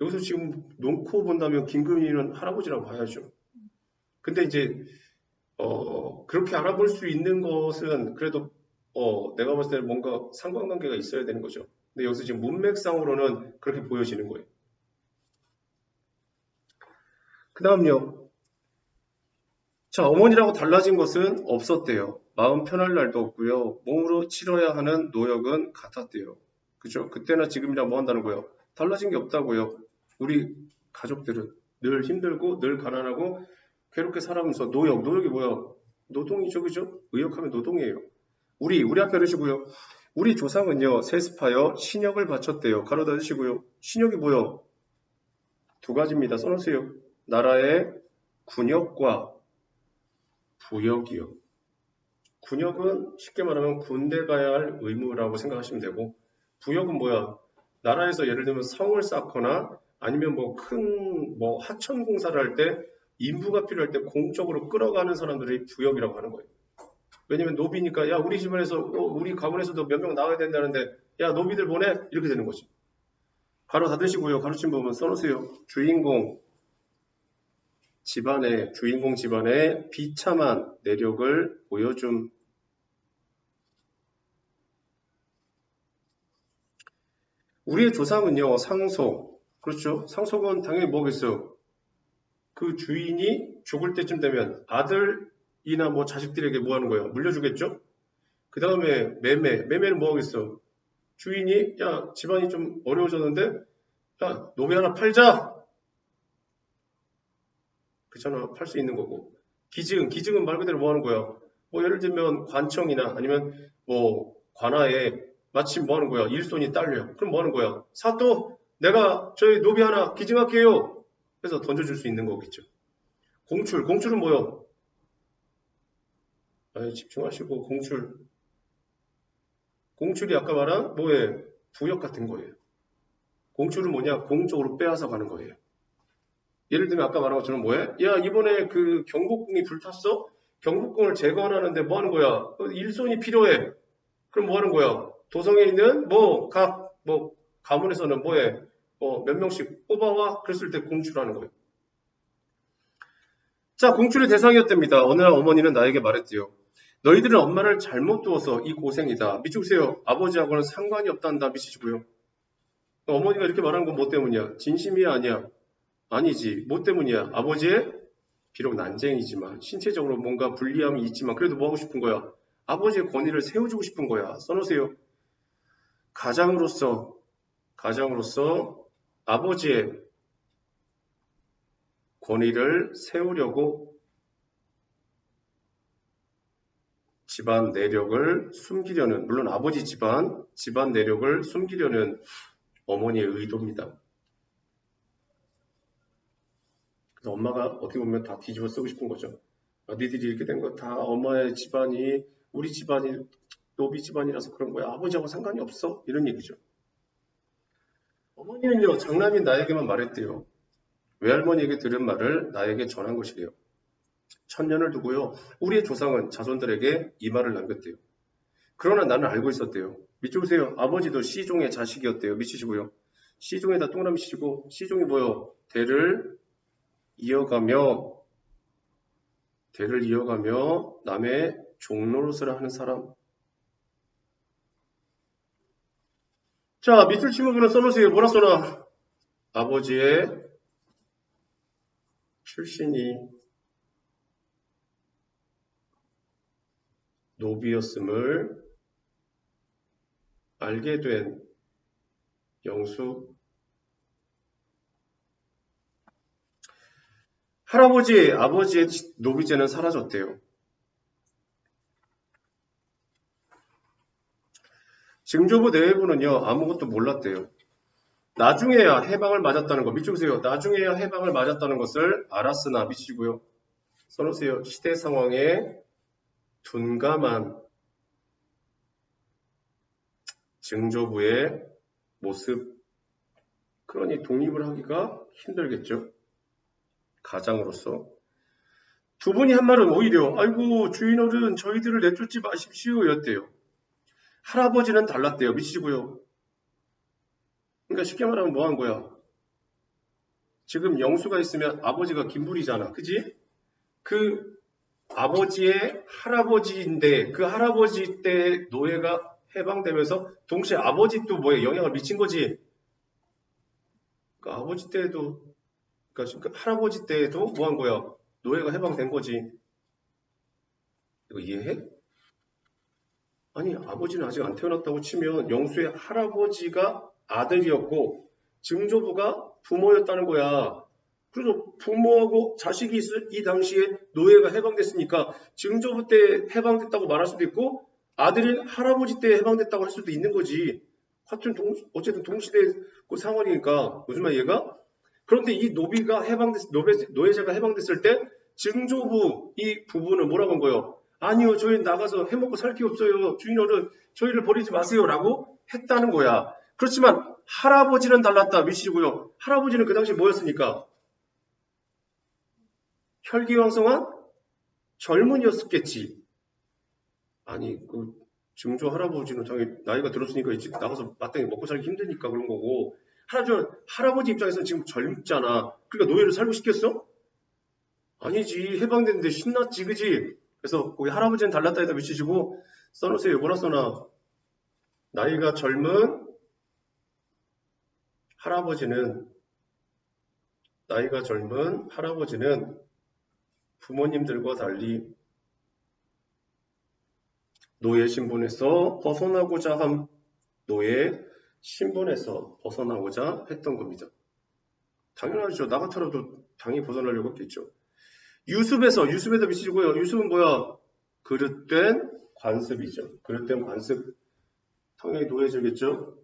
여기서 지금 놓고 본다면 김금희는 할아버지라고 봐야죠. 근데 이제 그렇게 알아볼 수 있는 것은 그래도 내가 봤을 때는 뭔가 상관관계가 있어야 되는 거죠. 근데 여기서 지금 문맥상으로는 그렇게 보여지는 거예요. 그 다음요. 자, 어머니라고 달라진 것은 없었대요. 마음 편할 날도 없고요. 몸으로 치러야 하는 노역은 같았대요. 그죠? 그때나 지금이나 뭐 한다는 거예요? 달라진 게 없다고요. 우리 가족들은 늘 힘들고 늘 가난하고 괴롭게 살아가면서 노역이 뭐야? 노동이죠, 그죠? 의역하면 노동이에요. 우리 앞에 이러시고요. 우리 조상은요, 세습하여 신역을 바쳤대요. 가로 닫으시고요. 신역이 뭐야? 두 가지입니다. 써놓으세요. 나라의 군역과 부역이요. 군역은 쉽게 말하면 군대 가야 할 의무라고 생각하시면 되고, 부역은 뭐야? 나라에서 예를 들면 성을 쌓거나 아니면 큰 하천 공사를 할 때 인부가 필요할 때 공적으로 끌어가는 사람들이 부역이라고 하는 거예요. 왜냐면 노비니까 야 우리 집안에서 우리 가문에서도 몇 명 나와야 된다는데 야 노비들 보내 이렇게 되는 거지. 가로 닫으시고요. 가로친 부분 써놓으세요. 주인공 집안의 비참한 내력을 보여줌. 우리의 조상은요 상속. 그렇죠. 상속은 당연히 뭐겠어요. 그 주인이 죽을 때쯤 되면 아들이나 자식들에게 뭐 하는 거예요? 물려주겠죠? 그 다음에 매매는 뭐 하겠어? 주인이 야 집안이 좀 어려워졌는데 야 노비 하나 팔자. 그렇잖아. 팔 수 있는 거고. 기증은 말 그대로 뭐 하는 거야? 예를 들면 관청이나 아니면 관아에 마침 뭐 하는 거야? 일손이 딸려. 그럼 뭐 하는 거야? 사또 내가 저희 노비 하나 기증할게요. 그래서 던져줄 수 있는 거겠죠. 공출은 뭐요? 집중하시고 공출이 아까 말한 부역 같은 거예요. 공출은 뭐냐? 공적으로 빼앗아 가는 거예요. 예를 들면 아까 말한 것처럼 뭐해? 야 이번에 그 경복궁이 불탔어? 경복궁을 재건하는데 뭐 하는 거야? 일손이 필요해. 그럼 뭐 하는 거야? 도성에 있는 가문에서는 뭐해? 몇 명씩 뽑아와? 그랬을 때 공출하는 거예요. 자, 공출의 대상이었답니다. 어느 날 어머니는 나에게 말했대요. 너희들은 엄마를 잘못 두어서 이 고생이다. 미치세요. 아버지하고는 상관이 없단다. 미치시고요. 어머니가 이렇게 말하는 건 뭐 때문이야? 진심이야 아니야? 아니지. 뭐 때문이야? 아버지의 비록 난쟁이지만 신체적으로 뭔가 불리함이 있지만 그래도 뭐 하고 싶은 거야? 아버지의 권위를 세워주고 싶은 거야. 써놓으세요. 가장으로서 아버지의 권위를 세우려고 집안 내력을 숨기려는, 물론 아버지 집안 내력을 숨기려는 어머니의 의도입니다. 그래서 엄마가 어떻게 보면 다 뒤집어 쓰고 싶은 거죠. 니들이 이렇게 된 거 다 엄마의 집안이, 우리 집안이 노비 집안이라서 그런 거야. 아버지하고 상관이 없어. 이런 얘기죠. 어머니는요, 장남인 나에게만 말했대요. 외할머니에게 들은 말을 나에게 전한 것이래요. 천년을 두고요, 우리의 조상은 자손들에게 이 말을 남겼대요. 그러나 나는 알고 있었대요. 밑줄보세요. 아버지도 C종의 자식이었대요. 미치시고요. C종에다 동그라미 치시고, C종이 뭐요? 대를 이어가며 남의 종노릇을 하는 사람. 자, 밑줄 치는 분은 써놓으세요. 뭐라 써놔? 아버지의 출신이 노비였음을 알게 된 영수. 할아버지, 아버지의 노비제는 사라졌대요. 증조부 내외부는요, 아무것도 몰랐대요. 나중에야 해방을 맞았다는 거, 밑줄 보세요. 나중에야 해방을 맞았다는 것을 알았으나, 미치고요. 써놓으세요. 시대 상황에 둔감한 증조부의 모습. 그러니 독립을 하기가 힘들겠죠. 가장으로서. 두 분이 한 말은 오히려 아이고 주인어른 저희들을 내쫓지 마십시오 였대요. 할아버지는 달랐대요. 미치고요. 그러니까 쉽게 말하면 뭐 한 거야? 지금 영수가 있으면 아버지가 김불이잖아. 그지? 그 아버지의 할아버지인데 그 할아버지 때 노예가 해방되면서 동시에 아버지 또 뭐에 영향을 미친 거지. 그러니까 아버지 때에도 그러니까 할아버지 때에도 뭐 한 거야? 노예가 해방된 거지. 이거 이해해? 아니 아버지는 아직 안 태어났다고 치면 영수의 할아버지가 아들이었고 증조부가 부모였다는 거야. 그래서 부모하고 자식이 있을 이 당시에 노예가 해방됐으니까 증조부 때 해방됐다고 말할 수도 있고 아들인 할아버지 때 해방됐다고 할 수도 있는 거지. 같은 어쨌든 동시대 그 상황이니까 무슨 말 이해가? 그런데 이 노예제가 해방됐을 때 증조부 이 부부는 뭐라고 한 거예요? 아니요, 저희 나가서 해먹고 살 게 없어요. 주인어른, 저희를 버리지 마세요. 라고 했다는 거야. 그렇지만 할아버지는 달랐다. 미시고요. 할아버지는 그 당시 뭐였습니까? 혈기왕성한 젊은이였겠지. 아니, 그 증조 할아버지는 당연히 나이가 들었으니까 이제 나가서 마땅히 먹고 살기 힘드니까 그런 거고 할아버지 입장에서는 지금 젊잖아. 그러니까 노예를 살고 싶겠어? 아니지. 해방됐는데 신났지. 그지? 그래서 거기 할아버지는 달랐다 해다 미치시고 써놓으세요. 뭐라 써놔? 나이가 젊은 할아버지는 부모님들과 달리 노예 신분에서 벗어나고자 했던 겁니다. 당연하죠. 나 같아도 당연히 벗어나려고 했겠죠. 유습에도 미치고요. 유습은 뭐야? 그릇된 관습이죠. 그릇된 관습. 당연히 노예제겠죠.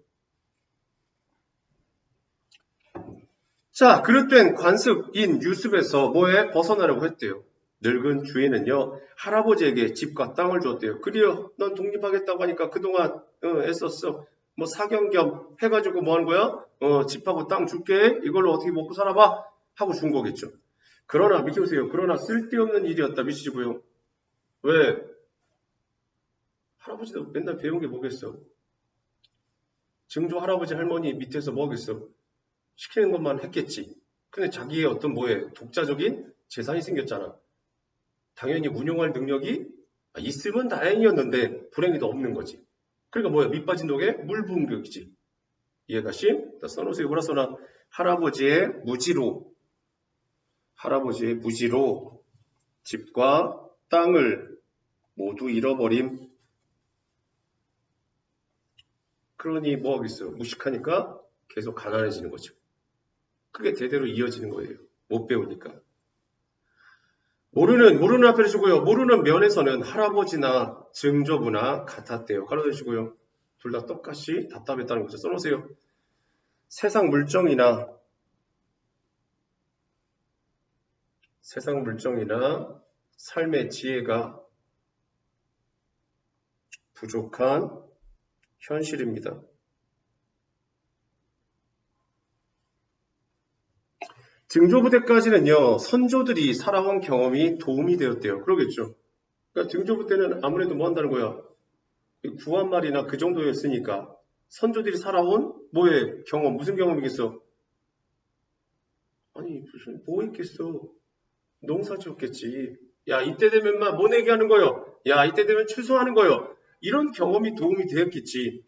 자, 그릇된 관습인 유습에서 뭐에 벗어나려고 했대요. 늙은 주인은요, 할아버지에게 집과 땅을 줬대요. 그래요, 넌 독립하겠다고 하니까 그동안 애썼어. 뭐 사경겸 해가지고 뭐 하는 거야? 집하고 땅 줄게. 이걸로 어떻게 먹고 살아봐? 하고 준 거겠죠. 그러나 밑에 보세요. 그러나 쓸데없는 일이었다. 미치고요. 왜? 할아버지도 맨날 배운 게 뭐겠어? 증조 할아버지 할머니 밑에서 뭐 하겠어? 시키는 것만 했겠지. 근데 자기의 어떤 독자적인 재산이 생겼잖아. 당연히 운용할 능력이 있으면 다행이었는데 불행히도 없는 거지. 그러니까 뭐야? 밑 빠진 독에 물 부은 격이지. 이해가 심? 써놓으세요. 뭐라 써놔? 할아버지의 무지로 집과 땅을 모두 잃어버림. 그러니 뭐 하겠어요? 무식하니까 계속 가난해지는 거죠. 그게 대대로 이어지는 거예요. 못 배우니까. 모르는 앞에 주고요. 모르는 면에서는 할아버지나 증조부나 같았대요. 가로주시고요. 둘 다 똑같이 답답했다는 거죠. 써놓으세요. 세상 물정이나 삶의 지혜가 부족한 현실입니다. 등조부대까지는요, 선조들이 살아온 경험이 도움이 되었대요. 그러겠죠. 그러니까 등조부 때는 아무래도 뭐 한다는 거야? 구한말이나 그 정도였으니까 선조들이 살아온 뭐의 경험, 무슨 경험이겠어? 아니 무슨 뭐 있겠어? 농사 지었겠지. 야 이때 되면 막 뭐 내기하는 거요. 야 이때 되면 추수하는 거요. 이런 경험이 도움이 되었겠지.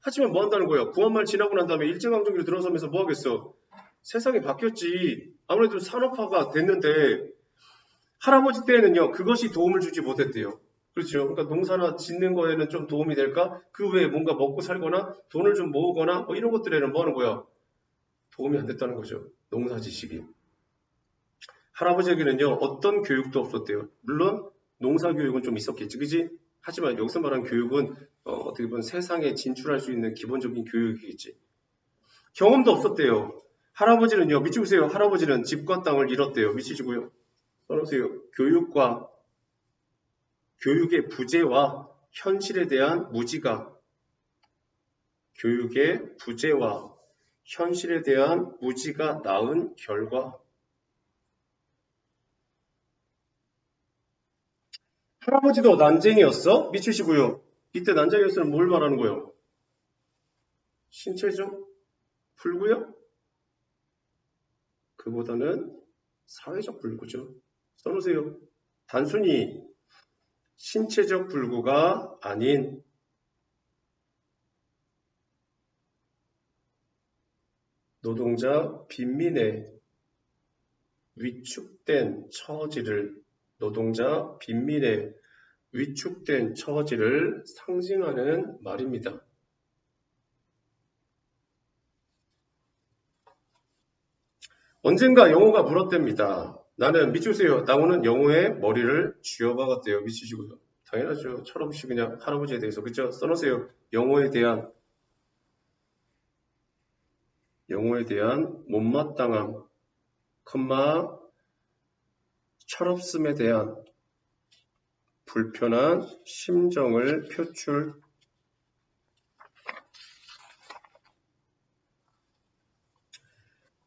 하지만 뭐 한다는 거야? 구한말 지나고 난 다음에 일제강점기로 들어서면서 뭐 하겠어? 세상이 바뀌었지. 아무래도 산업화가 됐는데 할아버지 때에는요 그것이 도움을 주지 못했대요. 그렇죠. 그러니까 농사나 짓는 거에는 좀 도움이 될까? 그 외에 뭔가 먹고 살거나 돈을 좀 모으거나 뭐 이런 것들에는 뭐 하는 거야? 도움이 안 됐다는 거죠. 농사 지식이. 할아버지에게는요 어떤 교육도 없었대요. 물론 농사 교육은 좀 있었겠지, 그지? 하지만 여기서 말하는 교육은 어떻게 보면 세상에 진출할 수 있는 기본적인 교육이겠지. 경험도 없었대요. 할아버지는요, 미치보세요. 할아버지는 집과 땅을 잃었대요. 미치시고요. 써놓으세요. 교육의 부재와 현실에 대한 무지가, 교육의 부재와 현실에 대한 무지가 낳은 결과. 할아버지도 난쟁이였어? 미치시고요. 이때 난쟁이였으면 뭘 말하는 거예요? 신체적 불구요? 그보다는 사회적 불구죠. 써놓으세요. 단순히 신체적 불구가 아닌 노동자 빈민의 위축된 처지를 상징하는 말입니다. 언젠가 영호가 물었답니다. 나는 미치세요. 나무는 영호의 머리를 쥐어박았대요. 미치시고요. 당연하죠. 철없이 그냥 할아버지에 대해서 그죠? 써놓으세요. 영호에 대한 못마땅함, 철없음에 대한 불편한 심정을 표출.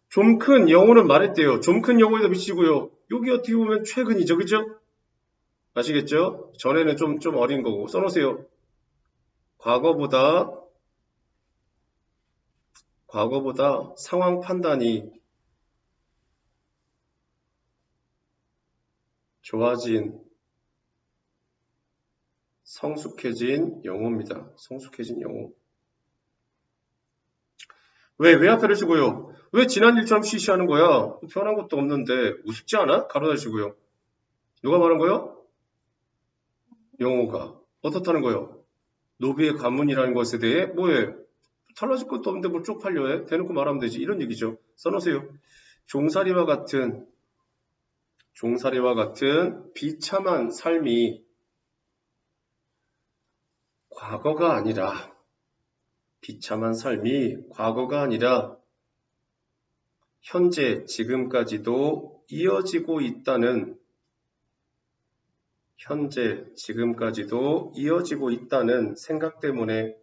좀 큰 영호는 말했대요. 좀 큰 영호에도 미치고요. 여기 어떻게 보면 최근이죠. 그죠? 아시겠죠? 전에는 좀 어린 거고. 써놓으세요. 과거보다 상황 판단이 좋아진 성숙해진 영어입니다. 성숙해진 영어. 왜 앞에 주시고요? 왜 지난 일처럼 시시하는 거야? 변한 것도 없는데 우습지 않아? 가로다 주시고요. 누가 말한 거요? 영어가. 어떻다는 거요? 노비의 가문이라는 것에 대해 뭐해? 달라질 것도 없는데 뭘 쪽팔려 해? 대놓고 말하면 되지. 이런 얘기죠. 써놓으세요. 종살이와 같은 비참한 삶이 과거가 아니라 현재 지금까지도 이어지고 있다는 생각 때문에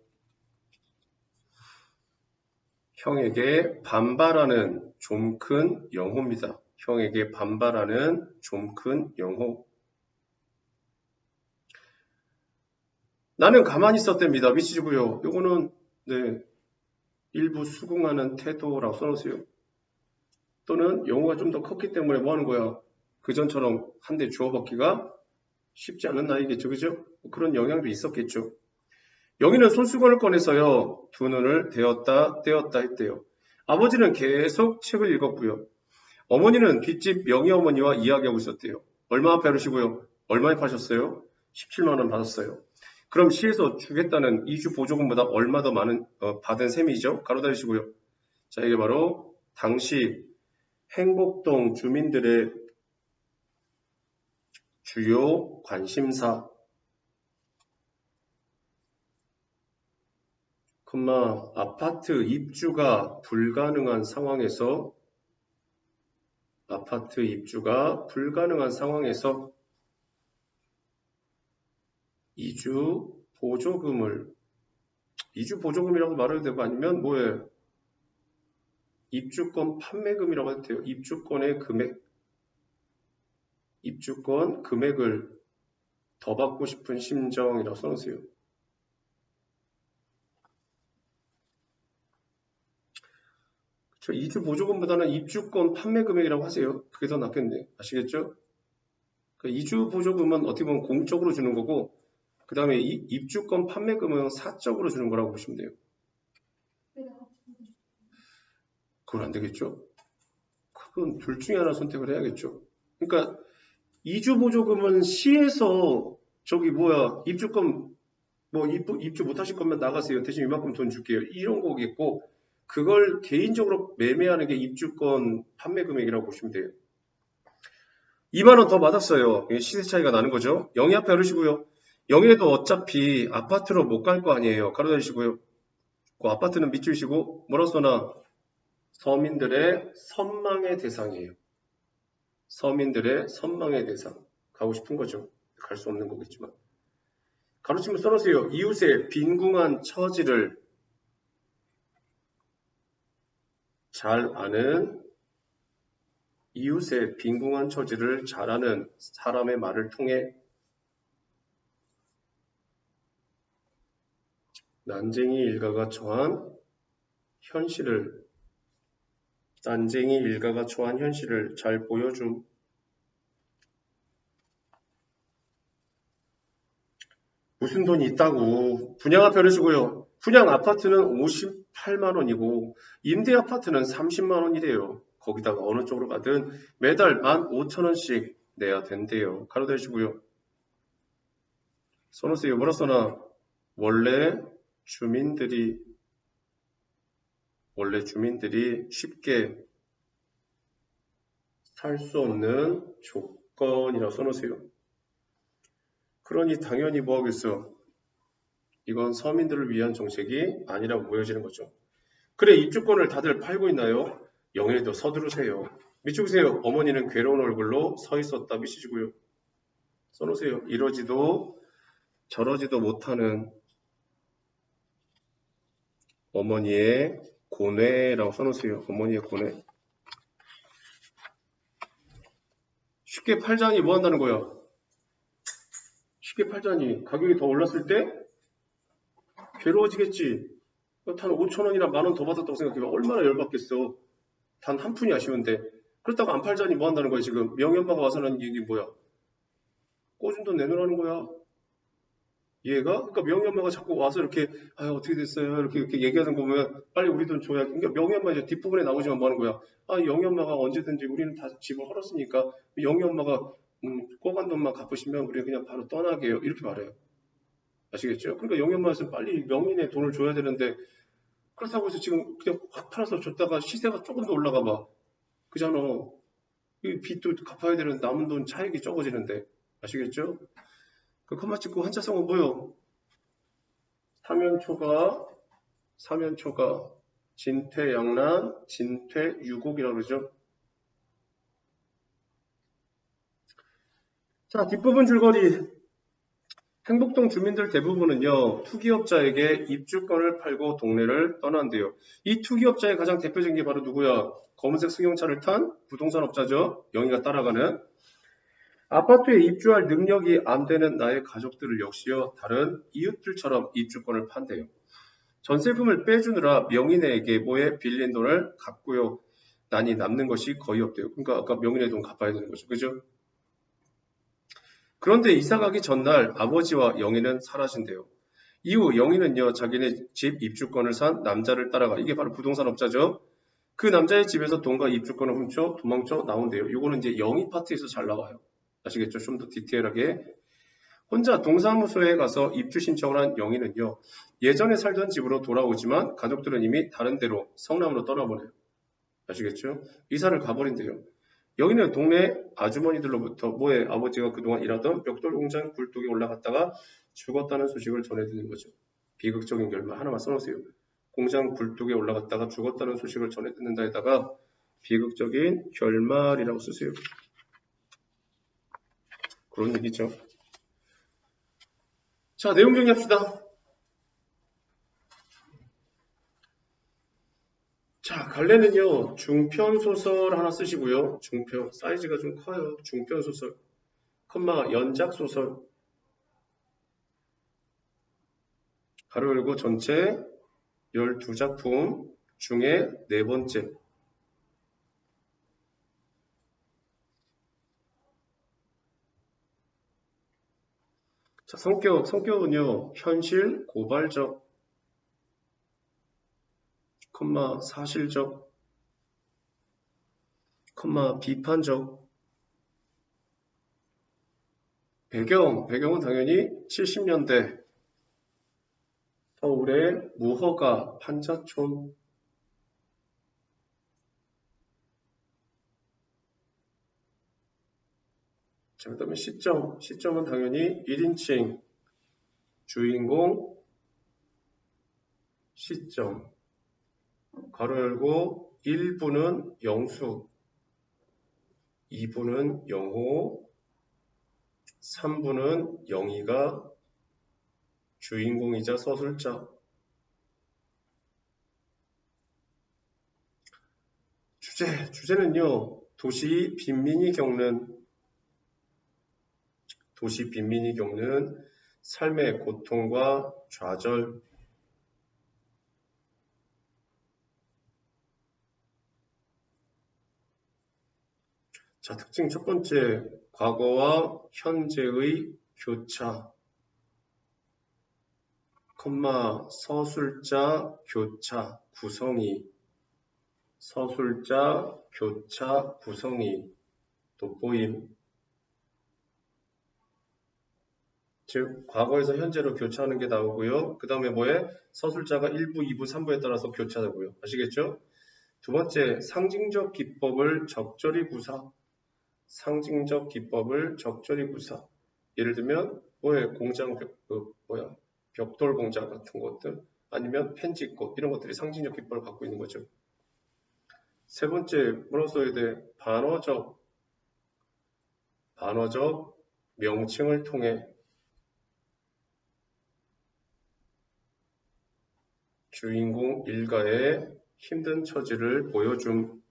형에게 반발하는 좀 큰 영호입니다. 형에게 반발하는 좀 큰 영호. 나는 가만히 있었답니다. 미치고요. 요거는 일부 수긍하는 태도라고 써놓으세요. 또는 영호가 좀 더 컸기 때문에 뭐 하는 거야? 그전처럼 한 대 주워받기가 쉽지 않은 나이겠죠. 그죠? 그런 영향도 있었겠죠. 여기는 손수건을 꺼내서요. 두 눈을 떼었다 했대요. 아버지는 계속 책을 읽었고요. 어머니는 뒷집 명희 어머니와 이야기하고 있었대요. 얼마 배우시고요? 얼마에 파셨어요? 17만 원 받았어요. 그럼 시에서 주겠다는 이주 보조금보다 얼마 더 많은 받은 셈이죠. 가로다리시고요. 자, 이게 바로 당시 행복동 주민들의 주요 관심사. 아파트 입주가 불가능한 상황에서 이주 보조금을 이주 보조금이라고 말해도 되고 아니면 뭐예요? 입주권 판매금이라고 해도 돼요. 입주권의 금액, 입주권 금액을 더 받고 싶은 심정이라고 써놓으세요. 저 이주 보조금보다는 입주권 판매 금액이라고 하세요. 그게 더 낫겠네. 아시겠죠? 그러니까 이주 보조금은 어떻게 보면 공적으로 주는 거고, 그 다음에 입주권 판매금은 사적으로 주는 거라고 보시면 돼요. 그건 안 되겠죠? 그건 둘 중에 하나 선택을 해야겠죠. 그러니까 이주 보조금은 시에서 입주권 입주 못 하실 거면 나가세요. 대신 이만큼 돈 줄게요. 이런 거겠고, 그걸 개인적으로 매매하는 게 입주권 판매 금액이라고 보시면 돼요. 2만 원 더 받았어요. 시세 차이가 나는 거죠. 영희 앞에 열으시고요. 영희에도 어차피 아파트로 못 갈 거 아니에요. 가로다니시고요. 그 아파트는 밑줄이시고 뭐라고 써나 서민들의 선망의 대상이에요. 서민들의 선망의 대상. 가고 싶은 거죠. 갈 수 없는 거겠지만. 가로치면 써놓으세요. 이웃의 빈궁한 처지를 잘 아는 이웃의 빈궁한 처지를 잘 아는 사람의 말을 통해 난쟁이 일가가 처한 현실을 잘 보여줌. 무슨 돈이 있다고. 분양 앞에 열으시고요. 분양 아파트는 58만 원이고 임대 아파트는 30만 원이래요. 거기다가 어느 쪽으로 가든 매달 15,000원씩 내야 된대요. 가로대시고요. 써놓으세요. 뭐라 써나? 원래 주민들이 쉽게 살 수 없는 조건이라고 써놓으세요. 그러니 당연히 뭐 하겠어? 이건 서민들을 위한 정책이 아니라고 보여지는 거죠. 그래, 입주권을 다들 팔고 있나요? 영희도 서두르세요. 밑줄으세요. 어머니는 괴로운 얼굴로 서 있었다. 미시고요. 써놓으세요. 이러지도 저러지도 못하는 어머니의 고뇌라고 써놓으세요. 어머니의 고뇌. 쉽게 팔자니 뭐 한다는 거야? 쉽게 팔자니 가격이 더 올랐을 때 괴로워지겠지. 단 5,000원이나 10,000원 더 받았다고 생각해봐. 얼마나 열받겠어. 단 한 푼이 아쉬운데. 그렇다고 안 팔자니 뭐 한다는 거야 지금. 명희 엄마가 와서는 이게 뭐야? 꿔준 돈 내놓으라는 거야. 얘가? 그러니까 명희 엄마가 자꾸 와서 이렇게 어떻게 됐어요? 이렇게 얘기하는 거 보면 빨리 우리 돈 줘야. 그러니까 명희 엄마 이제 뒷부분에 나오지만 뭐 하는 거야? 영희 엄마가 언제든지 우리는 다 집을 헐었으니까 영희 엄마가 꿔간 돈만 갚으시면 우리 그냥 바로 떠나게요. 이렇게 말해요. 아시겠죠? 그러니까 영희 엄마한테는 빨리 명인의 돈을 줘야 되는데 그렇다고 해서 지금 그냥 확 팔아서 줬다가 시세가 조금 더 올라가 봐. 그잖아. 이 빚도 갚아야 되는 남은 돈 차익이 적어지는데. 아시겠죠? 그 컴마 찍고 한자성은 뭐요? 사면초가 진퇴양난, 진퇴유곡이라고 그러죠. 자, 뒷부분 줄거리. 행복동 주민들 대부분은요, 투기업자에게 입주권을 팔고 동네를 떠난대요. 이 투기업자의 가장 대표적인 게 바로 누구야? 검은색 승용차를 탄 부동산업자죠. 영희가 따라가는. 아파트에 입주할 능력이 안 되는 나의 가족들을 역시요, 다른 이웃들처럼 입주권을 판대요. 전세금을 빼주느라 명인에게 뭐에 빌린 돈을 갚고요. 난이 남는 것이 거의 없대요. 그러니까 아까 명인의 돈 갚아야 되는 거죠. 그죠? 그런데 이사 가기 전날 아버지와 영희는 사라진대요. 이후 영희는요, 자기네 집 입주권을 산 남자를 따라가. 이게 바로 부동산업자죠. 그 남자의 집에서 돈과 입주권을 훔쳐 도망쳐 나온대요. 이거는 이제 영희 파트에서 잘 나와요. 아시겠죠? 좀 더 디테일하게. 혼자 동사무소에 가서 입주 신청을 한 영희는요, 예전에 살던 집으로 돌아오지만 가족들은 이미 다른 데로 성남으로 떠나보내요. 아시겠죠? 이사를 가버린대요. 여기는 동네 아주머니들로부터 뭐에 아버지가 그동안 일하던 벽돌 공장 굴뚝에 올라갔다가 죽었다는 소식을 전해 듣는 거죠. 비극적인 결말 하나만 써놓으세요. 공장 굴뚝에 올라갔다가 죽었다는 소식을 전해 듣는다에다가 비극적인 결말이라고 쓰세요. 그런 얘기죠. 자, 내용 정리합시다. 자, 갈래는요, 중편 소설 하나 쓰시고요. 중편, 사이즈가 좀 커요. 중편 소설, 컴마, 연작 소설, 가로 열고 전체 12작품 중에 네 번째. 자, 성격은요, 현실, 고발적, 컴마, 사실적, 컴마, 비판적. 배경은 당연히 70년대 서울의 무허가 판자촌. 자, 그 다음에 시점은 당연히 1인칭 주인공 시점. 가로 열고 1부는 영수, 2부는 영호, 3부는 영희가 주인공이자 서술자. 주제는요, 도시 빈민이 겪는 삶의 고통과 좌절. 자, 특징 첫 번째, 과거와 현재의 교차, 컴마, 서술자, 교차, 구성이, 서술자, 교차, 구성이 돋보임. 즉, 과거에서 현재로 교차하는 게 나오고요. 그 다음에 뭐에? 서술자가 1부, 2부, 3부에 따라서 교차하고요. 아시겠죠? 두 번째, 상징적 기법을 적절히 구사. 상징적 기법을 적절히 구사. 예를 들면 뭐에 벽돌 공장 같은 것들, 아니면 펜지꽃 이런 것들이 상징적 기법을 갖고 있는 거죠. 세 번째, 뭐라고 써야 돼? 반어적 명칭을 통해 주인공 일가의 힘든 처지를 보여줌.